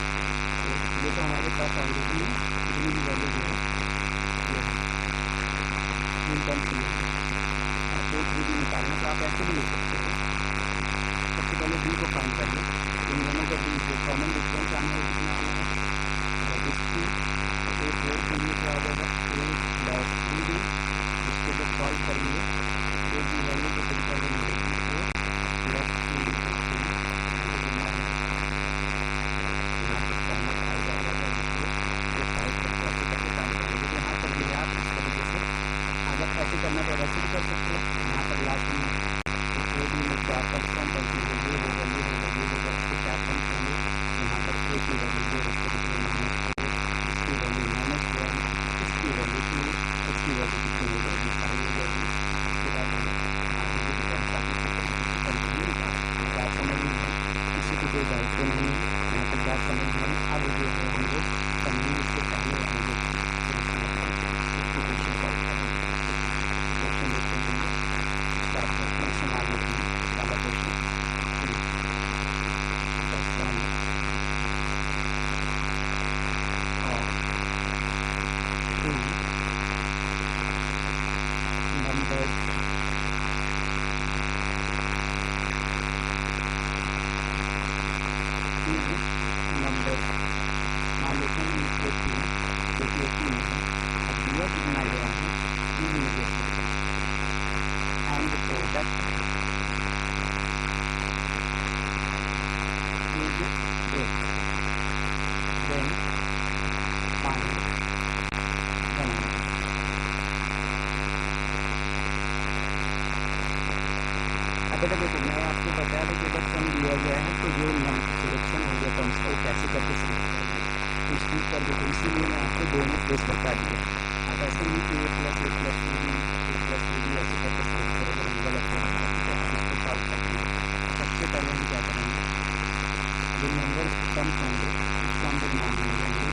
Speaker 1: तो ये तो हमारे पास ऑलरेडी कितनी भी वैल्यू जो है ये तीन टर्म्स में A3D निकालना, तो आप ऐसे भी लिख सकते हो। सबसे पहले D को फाइंड कर लो, इन दोनों का D जो कॉमन डिफरेंस आना है कितना आना है, दैट इज 2। A4 के लिए क्या हो जाएगा, A प्लस 3D, इसको जब सॉल्व करेंगे A की वैल्यू को फिर कर देंगे 4 प्लस 3D को 3, यहाँ पर कॉमन आ जाएगा, ये साइड पर ऐसे करके काम करेंगे। यहाँ पर भी आप इस तरीके से अगर ऐसे करना तो ऐसे भी कर सकते हो। यहाँ पर लास्ट में 4D में 4 टर्म्स कौन कौन सी होगी, ये होगा, ये होगा, ये होगा, इसके 4 टर्म्स होंगे। यहाँ पर A की वैल्यू जो इसको लिखिए -4, इसकी वैल्यू -1, इसकी वैल्यू 2, इसकी वैल्यू कितनी हो जाएगी, 5 हो जाएगी। उसके बाद आगे की टर्म्स आप इसी तरीके से कंटिन्यू निकाल सकते हैं। बात समझ में आई, किसी को कोई डाउट तो नहीं है, यहाँ पर बात समझ में आई। अब जो है हम लोग समझेंगे इससे पहले हम लोग इसको क्वेश्चन सॉल्व करेंगे। क्वेश्चन देखते हैं, हम लोग स्टार्ट करते हैं। इसे मान लेते हैं पहला question, the sum of 2 numbers number मान लेते हैं A3, जो कि A3 में है, अब दिया कितना गया है 3 में गया है, and product is 8, then find the number. अब बेटा देखो, मैं आपको बता दूं कि अगर सम दिया गया है तो जो सिलेक्शन हो गया टर्म्स का वो कैसे करके सिलेक्ट करेंगे, तो स्किप कर दो। तो इसीलिए मैं आपको दोनों केस बता दिया। आप ऐसे नहीं कि A प्लस 3D ऐसे करके सिलेक्ट करोगे, नहीं, गलत होगा। ठीक है, आप इसको सॉल्व करते हैं। सबसे पहले हम क्या करेंगे, जो नंबर टर्म्स होंगे उसको हम लोग मान लेंगे 2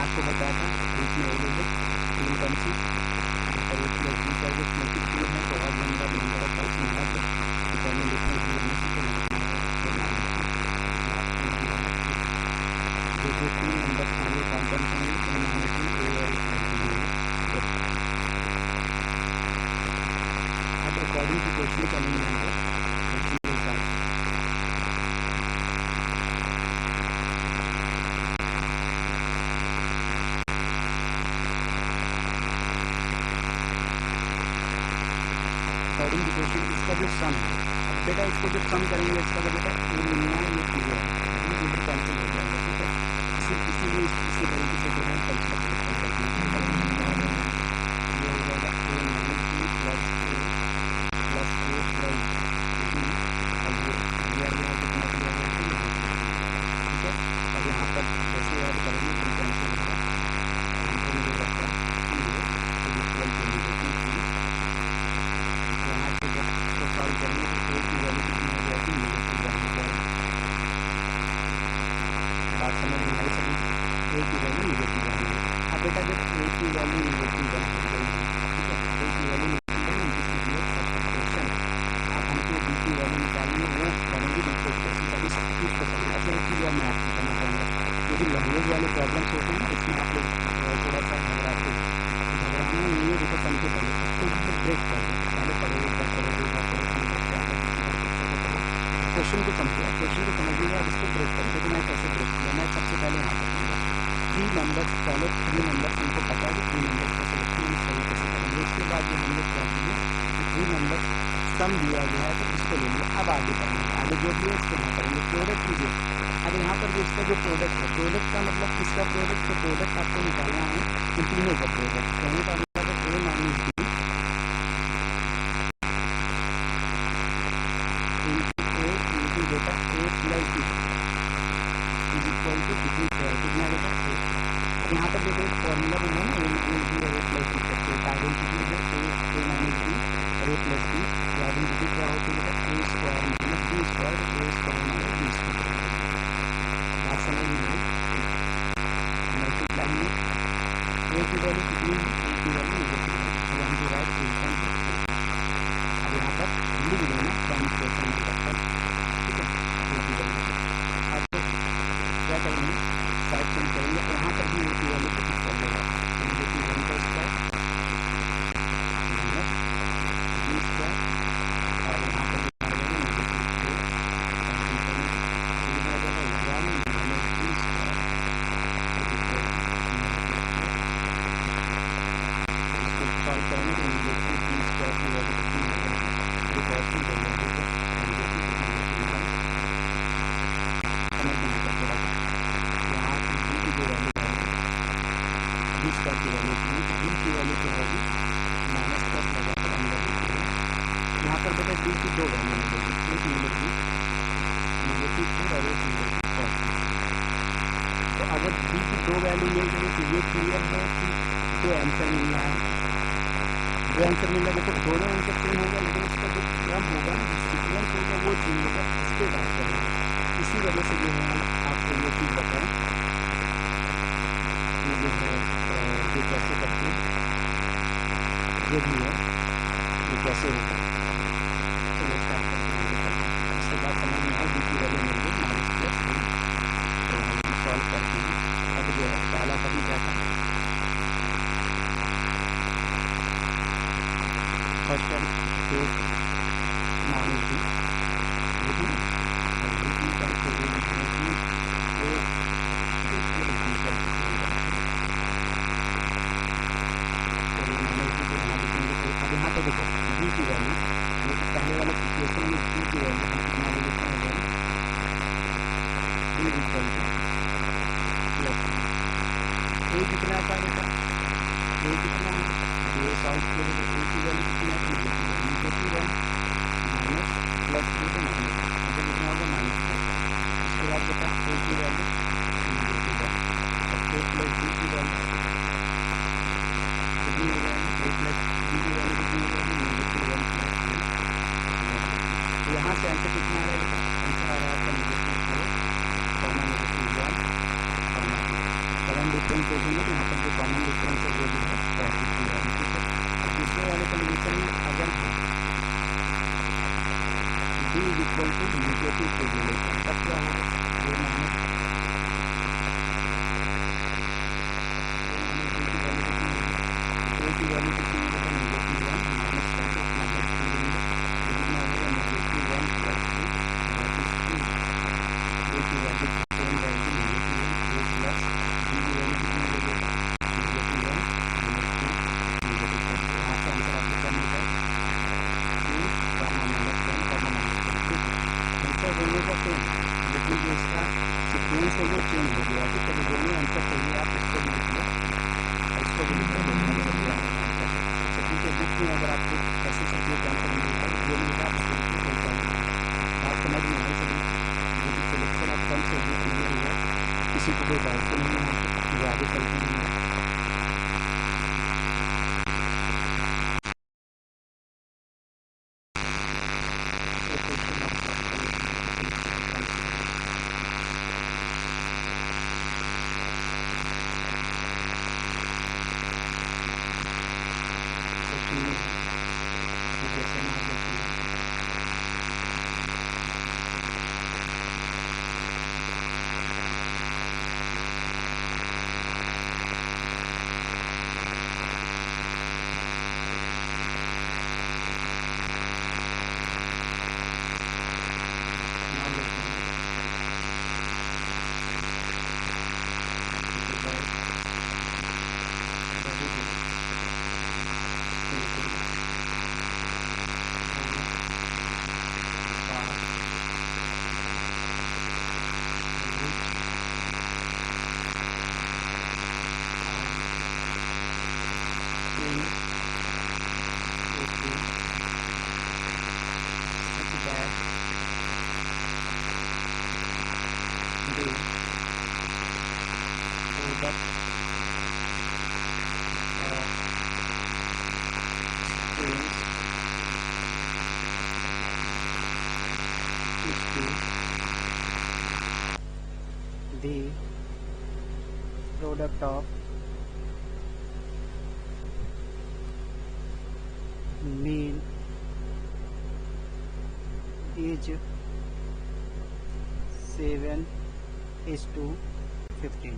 Speaker 1: आपको बताया था बीच में अवेलेबल 3 टर्म्स पर एक प्लस बी का जो क्योंकि 3 है तो और नंबर ऑफ टर्म्स मिला है, तो कॉमन डिफरेंस भी होने से जो 3 नंबर्स होंगे कौन कौन से होंगे, A और A। अब अकॉर्डिंग टू क्वेश्चन चलेंगे हम लोग क्वेश्चन के हिसाब से। अकॉर्डिंग टू क्वेश्चन इसका जो सम है, अब बेटा इसको जब सम करेंगे इसका तो बेटा ये मिलना है, ये क्लियर है, ये बिल्कुल कैंसिल हो जाएगा। ठीक है, इसीलिए इसी तरीके से जो है कंसेप्ट कर देंगे। ये हो जाएगा A minus B plus A plus A plus B, और ये दिया गया है कितना दिया गया है। ठीक है, अब यहाँ पर जैसे ऐड करेंगे तो कैंसिल होगा, कैंसिल हो जाता है इक्वल टू -3। यहाँ से जब इसको सॉल्व करेंगे तो A की वैल्यू कितनी हो जाएगी, -1 हो जाएगी। बात समझ में आई सभी, A की वैल्यू -1 हो गई। अब बेटा जब A की वैल्यू -1 हो गई, ठीक है, A की वैल्यू -1 जिसकी सब्सटीट्यूशन, अब हमको B की वैल्यू निकालनी है, वो करेंगे दूसरे क्वेश्चन का। इस चीज़ को समझ। अच्छा एक चीज़ और मैं आपको करना चाहूँगा, जो भी लैंग्वेज वाले प्रॉब्लम्स होते हैं इसमें आप लोग थोड़ा सा घबराते हैं, घबराना नहीं है। देखो सम के पहले इसको जो ब्रेक कर दो, पहले पढ़ो, एक बार पढ़ो, दो बार पढ़ो, तीन बार पढ़ो, क्वेश्चन को समझो, क्वेश्चन को समझने के बाद इसको ब्रेक कर दो। तो मैं कैसे ब्रेक किया, मैं सबसे पहले यहाँ पर 3 नंबर्स, पहले 3 नंबर्स हमको पता है कि 3 नंबर्स का सिलेक्शन इस तरीके से करेंगे। उसके बाद जो हम लोग क्या करेंगे कि 3 नंबर सम दिया गया है तो इसको ले लिया। अब आगे करेंगे, आगे जो भी है इसको यहाँ करेंगे, प्रोडक्ट कीजिए। अब यहाँ पर जो इसका जो प्रोडक्ट है, प्रोडक्ट का मतलब किसका प्रोडक्ट, तो प्रोडक्ट आपको निकालना है इन तीनों का प्रोडक्ट। कहने का मतलब A माइनस B यहाँ पर देखो एक फॉर्मूला बना है ना, ए माइनस बी और ए प्लस बी करके एक आइडेंटिटी है ए माइनस बी और ए प्लस बी। ये आइडेंटिटी क्या होती है बेटा, ए स्क्वायर माइनस बी स्क्वायर, ए स्क्वायर माइनस बी स्क्वायर। बात समझ में आई? मल्टीप्लाई में ए की वैल्यू कितनी है, ए की वैल्यू नेगेटिव है, तो वन टू राइट 8.64। अब यहाँ पर लिख देना 10% मतलब, ठीक है, ए की वैल्यू। अब क्या करेंगे, सॉल्व करेंगे तो यहाँ पर भी ए की वैल्यू को फिक्स कर देगा, नेगेटिव 1 का स्क्वायर माइनस बी स्क्वायर और यहाँ पर लिखा जाएगा नेगेटिव 2 लिखा जाएगा 1 माइनस बी स्क्वायर इसको सॉल्व करेंगे तो नेगेटिव बी स्क्वायर की वैल्यू कितनी हो जाएगी, ये पॉजिटिव हो जाएगी, तो नेगेटिव 1 समझ में आता थोड़ा सा। यहाँ बी की जो वैल्यू है बी स्क्वायर की वैल्यू बी की वैल्यू क्या होगी, माइनस प्लस लगाकर अंदर लिखिए। यहाँ पर बेटा बी की दो वैल्यू मिलेगी, एक मिलेगी नेगेटिव 4 और एक मिलेगी पॉजिटिव। तो अगर बी की दो वैल्यू मिल गई तो ये क्लियर है कि दो आंसर मिल रहा है, दो आंसर मिल रहा है। देखो दोनों आंसर सेम होगा लेकिन उसका जो क्रम होगा ना, जो सीक्वेंस होगा वो चेंज होगा, इसके बात करेंगे। इसी वजह से जो है हम आपको ये चीज़ बताएं कि जो है ये कैसे करते हैं, जो भी है ये कैसे होगा। तो ये स्टार्ट करते हैं, इसके बाद समझ में आए बी की वैल्यू मिल गई माइनस प्लस 3, तो हम सॉल्व करते हैं। अब जो है पहला कभी क्या था, फर्स्ट टर्म ए माइनस बी, लेकिन दूसरी टर्म से ए माइनस बी ए अब यहाँ पे देखो बी की वैल्यू, ये पहले वाले सिचुएशन में बी की वैल्यू हम कितना ले लेते हैं, बी इक्वल टू प्लस ए कितना था बेटा, ए कितना है, ये सॉल्व किया तो ए की वैल्यू कितनी है, नेगेटिव 1 माइनस प्लस 2 तो माइनस, तो कितना होगा माइनस 4। उसके बाद बेटा ए की वैल्यू नेगेटिव 1 और ए प्लस बी की वैल्यू कितनी हो जाएगी, ए प्लस बी की वैल्यू कितनी हो जाएगी, नेगेटिव 1 प्लस 2। तो यहाँ से आंसर कितना आ रहा है, आंसर आ रहा है आपका negative 4 common negative 1 common common difference देखेंगे तो यहाँ पर जो कॉमन डिफरेंस है वो जो है पॉजिटिव वाली, ठीक है। दूसरे वाले कंडीशन में अगर B is equal to negative 2 ले लेते हैं तब क्या होगा, ए माइनस की वैल्यू कितनी होगा, नेगेटिव 1 माइनस करके अपना प्लस 2 लेंगे तो कितना होगा नेगेटिव 1 प्लस 2 दैट इज 2। ए की वैल्यू सेम रहेगी नेगेटिव 1 ए प्लस बी की वैल्यू कितनी होगी, नेगेटिव 1 माइनस 2 नेगेटिव 1। तो यहाँ से आंसर आपको क्या मिलता है, 2 कॉमा माइनस 1 कॉमा माइनस 1, ठीक है। आंसर दोनों का सेम लेकिन जो इसका सिक्वेंस है वो चेंज हो गया, ठीक है। तो दोनों आंसर चाहिए आप इसको भी लिख लो, इसको भी लिख लो, ठीक है। बुक में अगर आपको ऐसे सब्जेक्ट आंसर मिलेगा जो मिलेगा आप उसको लिखिए, कोई प्रॉब्लम नहीं। बात समझ में आई सभी, जो सिलेक्शन ऑफ टर्म से भी क्लियर हुआ, किसी को कोई डाउट तो नहीं है, जो आगे चलते हैं। the product of mean is 7:15।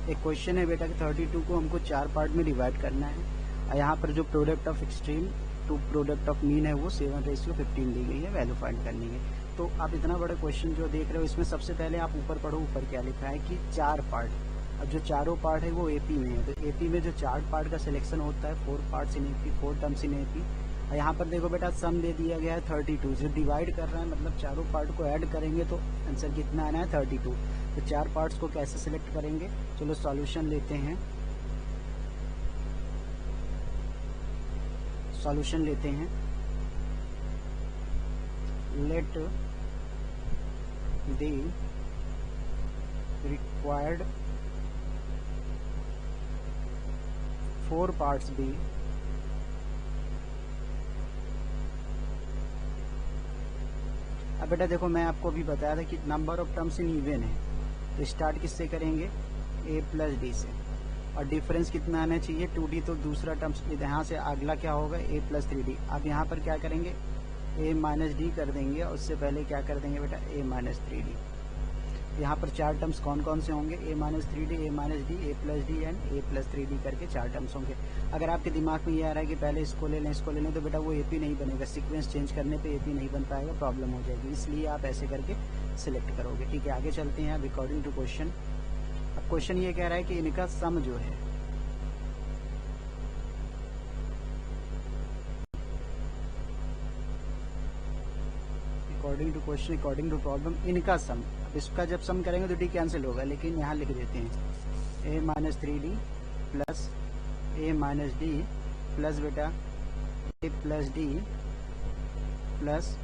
Speaker 1: एक क्वेश्चन है बेटा कि 32 को हमको 4 पार्ट में डिवाइड करना है और यहाँ पर जो product of extreme to product of mean है वो 7:15 दी गई है, वैल्यू फाइंड करनी है। तो आप इतना बड़ा क्वेश्चन जो देख रहे हो इसमें सबसे पहले आप ऊपर पढ़ो, ऊपर क्या लिखा है कि 4 पार्ट। अब जो चारों पार्ट है वो एपी में है, तो एपी में जो 4 पार्ट का सिलेक्शन होता है 4 parts in AP, 4 terms in AP. और यहाँ पर देखो बेटा सम दे दिया गया है 32, जो डिवाइड कर रहा है मतलब चारों पार्ट को ऐड करेंगे तो आंसर कितना आना है 32। तो 4 पार्ट्स को कैसे सिलेक्ट करेंगे, चलो सॉल्यूशन लेते हैं। सॉल्यूशन लेते हैं। Let the required 4 parts be अब बेटा देखो मैं आपको अभी बताया था कि number of terms in even है, तो स्टार्ट किससे करेंगे a प्लस डी से, और डिफरेंस कितना आना चाहिए 2d, तो दूसरा टर्म्स यहाँ से अगला क्या होगा a प्लस 3d। अब यहाँ पर क्या करेंगे a माइनस डी कर देंगे और उससे पहले क्या कर देंगे बेटा a माइनस 3d। यहाँ पर 4 टर्म्स कौन कौन से होंगे a minus 3d, a minus D, a plus D and a plus 3d करके 4 टर्म्स होंगे। अगर आपके दिमाग में ये आ रहा है कि पहले इसको ले लें इसको ले लें, तो बेटा वो AP नहीं बनेगा, सीक्वेंस चेंज करने पे AP नहीं बन पाएगा, प्रॉब्लम हो जाएगी, इसलिए आप ऐसे करके सिलेक्ट करोगे। ठीक है, आगे चलते हैं। अब अकॉर्डिंग टू क्वेश्चन, अब क्वेश्चन ये कह रहा है कि इनका सम जो है according to question according to problem इनका सम। अब इसका जब सम करेंगे तो डी कैंसिल होगा, लेकिन यहाँ लिख देते हैं a minus 3d plus a minus D plus बेटा a plus D plus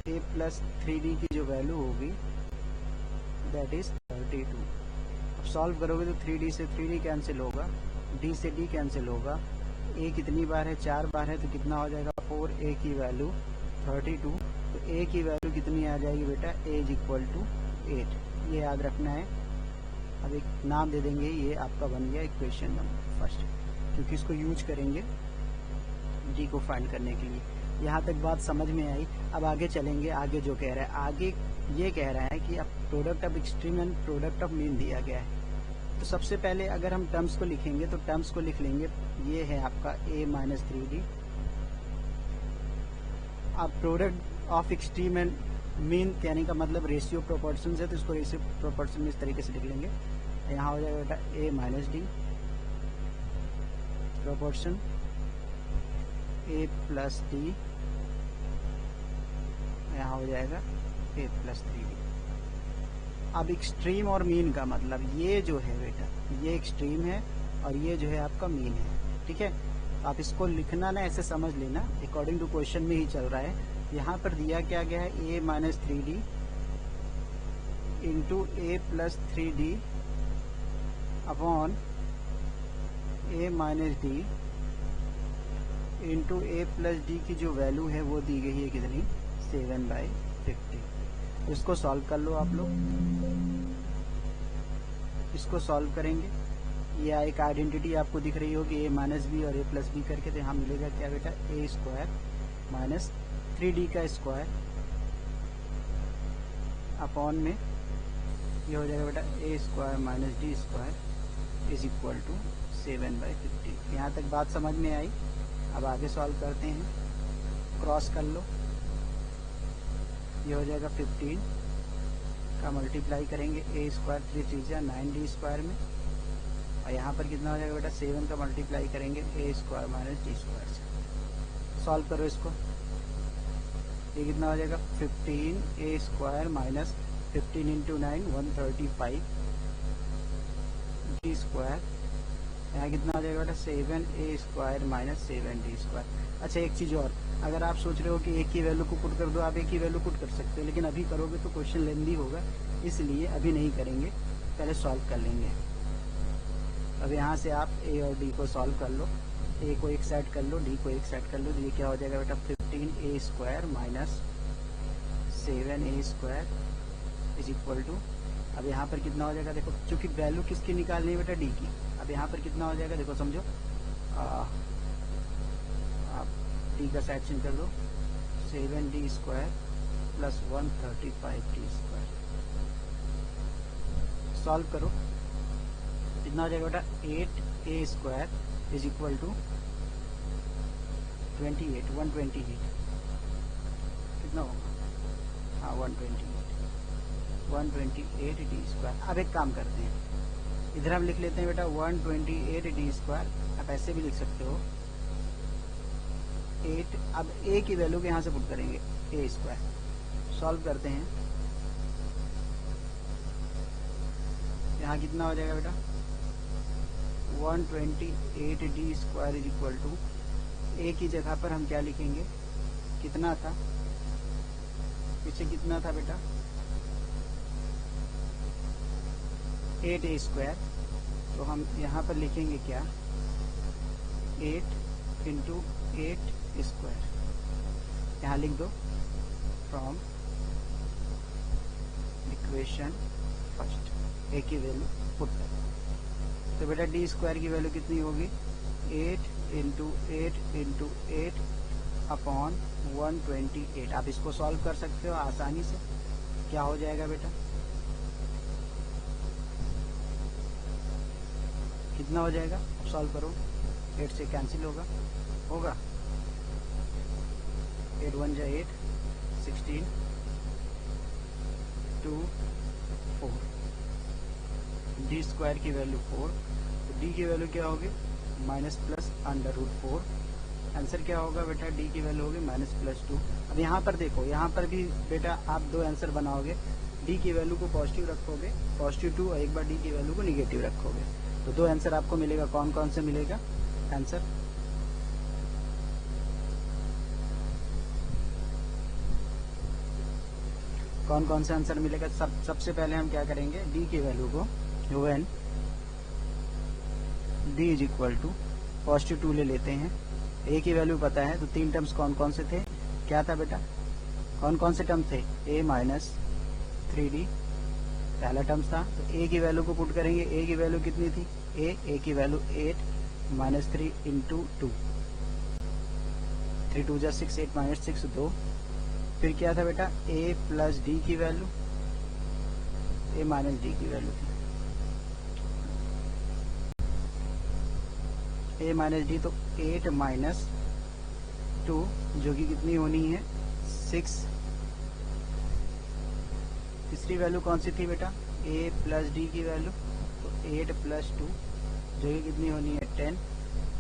Speaker 1: a plus 3d की जो वैल्यू होगी दैट इज 32। अब सॉल्व करोगे तो 3d से 3d कैंसिल होगा, d से d कैंसिल होगा, a कितनी बार है 4 बार है, तो कितना हो जाएगा 4, a की वैल्यू 32, तो a की वैल्यू कितनी आ जाएगी बेटा a इज इक्वल टू 8, ये याद रखना है। अब एक नाम दे देंगे, ये आपका बन गया इक्वेशन नंबर फर्स्ट, क्योंकि इसको यूज करेंगे d को फाइंड करने के लिए। यहाँ तक बात समझ में आई। अब आगे चलेंगे, आगे जो कह रहा है, आगे ये कह रहा है कि अब product of extreme and product of mean दिया गया है। तो सबसे पहले अगर हम टर्म्स को लिखेंगे तो टर्म्स को लिख लेंगे, ये है आपका a माइनस 3d। अब product of extreme and mean कहने का मतलब रेशियो प्रोपोर्शन है, तो इसको रेशियो प्रोपोर्शन में इस तरीके से लिख लेंगे। यहाँ हो जाएगा बेटा a minus D proportion a plus D, यहाँ हो जाएगा a प्लस 3d। अब एक्सट्रीम और मीन का मतलब ये जो है बेटा ये एक्सट्रीम है और ये जो है आपका मीन है। ठीक है, तो आप इसको लिखना ना ऐसे समझ लेना, अकॉर्डिंग टू क्वेश्चन में ही चल रहा है। यहाँ पर दिया क्या गया है a minus 3d into a plus 3d upon a minus D into a plus D की जो वैल्यू है वो दी गई है कितनी 7/50। इसको सॉल्व कर लो आप लोग, इसको सॉल्व करेंगे। ये एक आइडेंटिटी आपको दिख रही होगी a माइनस बी और a प्लस बी करके, तो यहाँ मिलेगा क्या बेटा a स्क्वायर माइनस 3d का स्क्वायर अपॉन में ये हो जाएगा बेटा a square minus D square is equal to 7/50। यहाँ तक बात समझ में आई। अब आगे सॉल्व करते हैं, क्रॉस कर लो, ये हो जाएगा 15 का मल्टीप्लाई करेंगे a स्क्वायर 3 चीज़ें 9d स्क्वायर में, और यहाँ पर कितना हो जाएगा बेटा 7 का मल्टीप्लाई करेंगे a square minus D square से। सॉल्व करो इसको, ये कितना हो जाएगा 15 a square minus 15 into 9 135 D square, यहाँ कितना हो जाएगा बेटा 7a square minus 7d square. अच्छा एक चीज़ और, अगर आप सोच रहे हो कि एक ही वैल्यू को पुट कर दो, आप एक ही वैल्यू पुट कर सकते हो, लेकिन अभी करोगे तो क्वेश्चन लेंदी होगा, इसलिए अभी नहीं करेंगे, पहले सॉल्व कर लेंगे। अब यहाँ से आप a और d को सॉल्व कर लो, a को एक साइड कर लो, d को एक साइड कर लो, तो ये क्या हो जाएगा बेटा 15a square minus 7a square is equal to, अब यहाँ पर कितना हो जाएगा देखो, चूंकि वैल्यू किसकी निकालनी है बेटा, डी की। अब यहाँ पर कितना हो जाएगा देखो, समझो, आप डी का साइड चेंज कर दो, 7d square plus 135d square. Solve करो, कितना हो जाएगा बेटा, 8a square is equal to 128 कितना होगा, हाँ 128d स्क्वायर। अब एक काम करते हैं, इधर हम लिख लेते हैं बेटा 128d स्क्वायर, आप ऐसे भी लिख सकते हो 8। अब a की वैल्यू के यहाँ से पुट करेंगे, a स्क्वायर। सॉल्व करते हैं, यहाँ कितना हो जाएगा बेटा, 128d square is equal to, a की जगह पर हम क्या लिखेंगे, कितना था पीछे, कितना था बेटा, 8a स्क्वायर। तो हम यहाँ पर लिखेंगे क्या, 8 इंटू 8 स्क्वायर, यहाँ लिख दो, फ्रॉम इक्वेशन फर्स्ट a की वैल्यू पुट कर। तो बेटा d स्क्वायर की वैल्यू कितनी होगी, 8 इंटू 8 इंटू 8 अपॉन 128। आप इसको सॉल्व कर सकते हो आसानी से। क्या हो जाएगा बेटा, कितना हो जाएगा, अब सॉल्व करो, 8 से कैंसिल होगा 8 1 जा 8, 16 2 4, डी स्क्वायर की वैल्यू 4, तो डी की वैल्यू क्या होगी, minus plus under root 4। Answer क्या होगा बेटा, डी की वैल्यू होगी माइनस प्लस 2। अब यहाँ पर देखो, यहाँ पर भी बेटा आप दो आंसर बनाओगे, डी की वैल्यू को पॉजिटिव रखोगे, पॉजिटिव 2, और एक बार डी की वैल्यू को निगेटिव रखोगे, तो दो आंसर आपको मिलेगा। कौन कौन से मिलेगा आंसर, कौन कौन सा आंसर मिलेगा। सबसे पहले हम क्या करेंगे, डी की वैल्यू को, when d is equal to positive 2 ले लेते हैं, a की वैल्यू पता है, तो तीन टर्म्स कौन कौन से थे, क्या था बेटा, कौन कौन से टर्म थे, a माइनस 3d पहला टर्म्स था। तो a की वैल्यू को पुट करेंगे, a की वैल्यू कितनी थी, a की वैल्यू 8 माइनस 3 इंटू 2, 3 2 जा 6, 8 माइनस 6 2। फिर क्या था बेटा, a प्लस डी की वैल्यू, a माइनस डी की वैल्यू थी, a माइनस डी, तो 8 माइनस 2 जो कि कितनी होनी है 6। तीसरी वैल्यू कौन सी थी बेटा, a प्लस डी की वैल्यू, तो 8 प्लस 2 जो कि कितनी होनी है 10।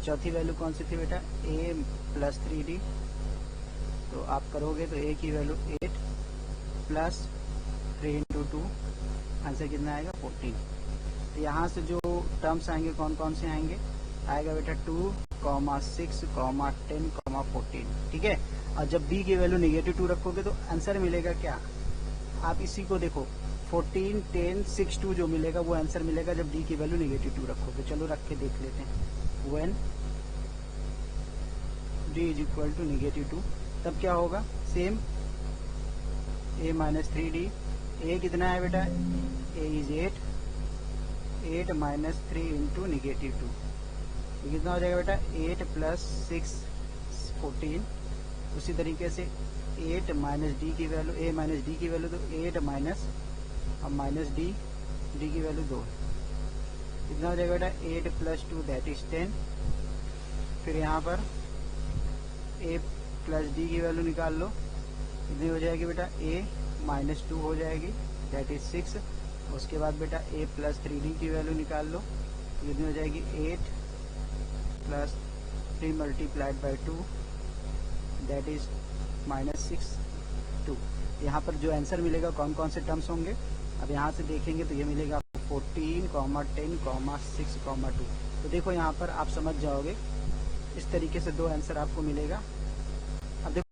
Speaker 1: चौथी वैल्यू कौन सी थी बेटा, a प्लस 3d, तो आप करोगे तो a की वैल्यू 8 प्लस 3 इंटू 2, आंसर कितना आएगा 14। तो यहाँ से जो टर्म्स आएंगे कौन कौन से आएंगे, आएगा बेटा 2, 6, 10, 14, ठीक है। और जब b की वैल्यू निगेटिव 2 रखोगे तो आंसर मिलेगा क्या, आप इसी को देखो 14, 10, 6, 2 जो मिलेगा वो आंसर मिलेगा जब d की वैल्यू निगेटिव 2 रखोगे। चलो रख के देख लेते हैं, when d is equal to negative 2, तब क्या होगा, same a minus 3d, a कितना है बेटा, a is 8 minus 3 into negative 2, तो कितना हो जाएगा बेटा 8 प्लस 6 14। उसी तरीके से 8 माइनस डी की वैल्यू, a माइनस डी की वैल्यू, तो 8 माइनस, अब माइनस डी, डी की वैल्यू 2, कितना हो जाएगा बेटा 8 प्लस 2 दैट इज 10। फिर यहाँ पर a प्लस डी की वैल्यू निकाल लो, कितनी हो जाएगी बेटा, a माइनस 2 हो जाएगी दैट इज 6। उसके बाद बेटा a प्लस 3d की वैल्यू निकाल लो, कितनी हो जाएगी 8 plus 3 multiplied by 2 that is minus 6 2। यहाँ पर जो आंसर मिलेगा कौन कौन से टर्म्स होंगे, अब यहाँ से देखेंगे तो ये मिलेगा 14, 10, 6, 2। तो देखो यहाँ पर आप समझ जाओगे, इस तरीके से दो आंसर आपको मिलेगा। अब देखो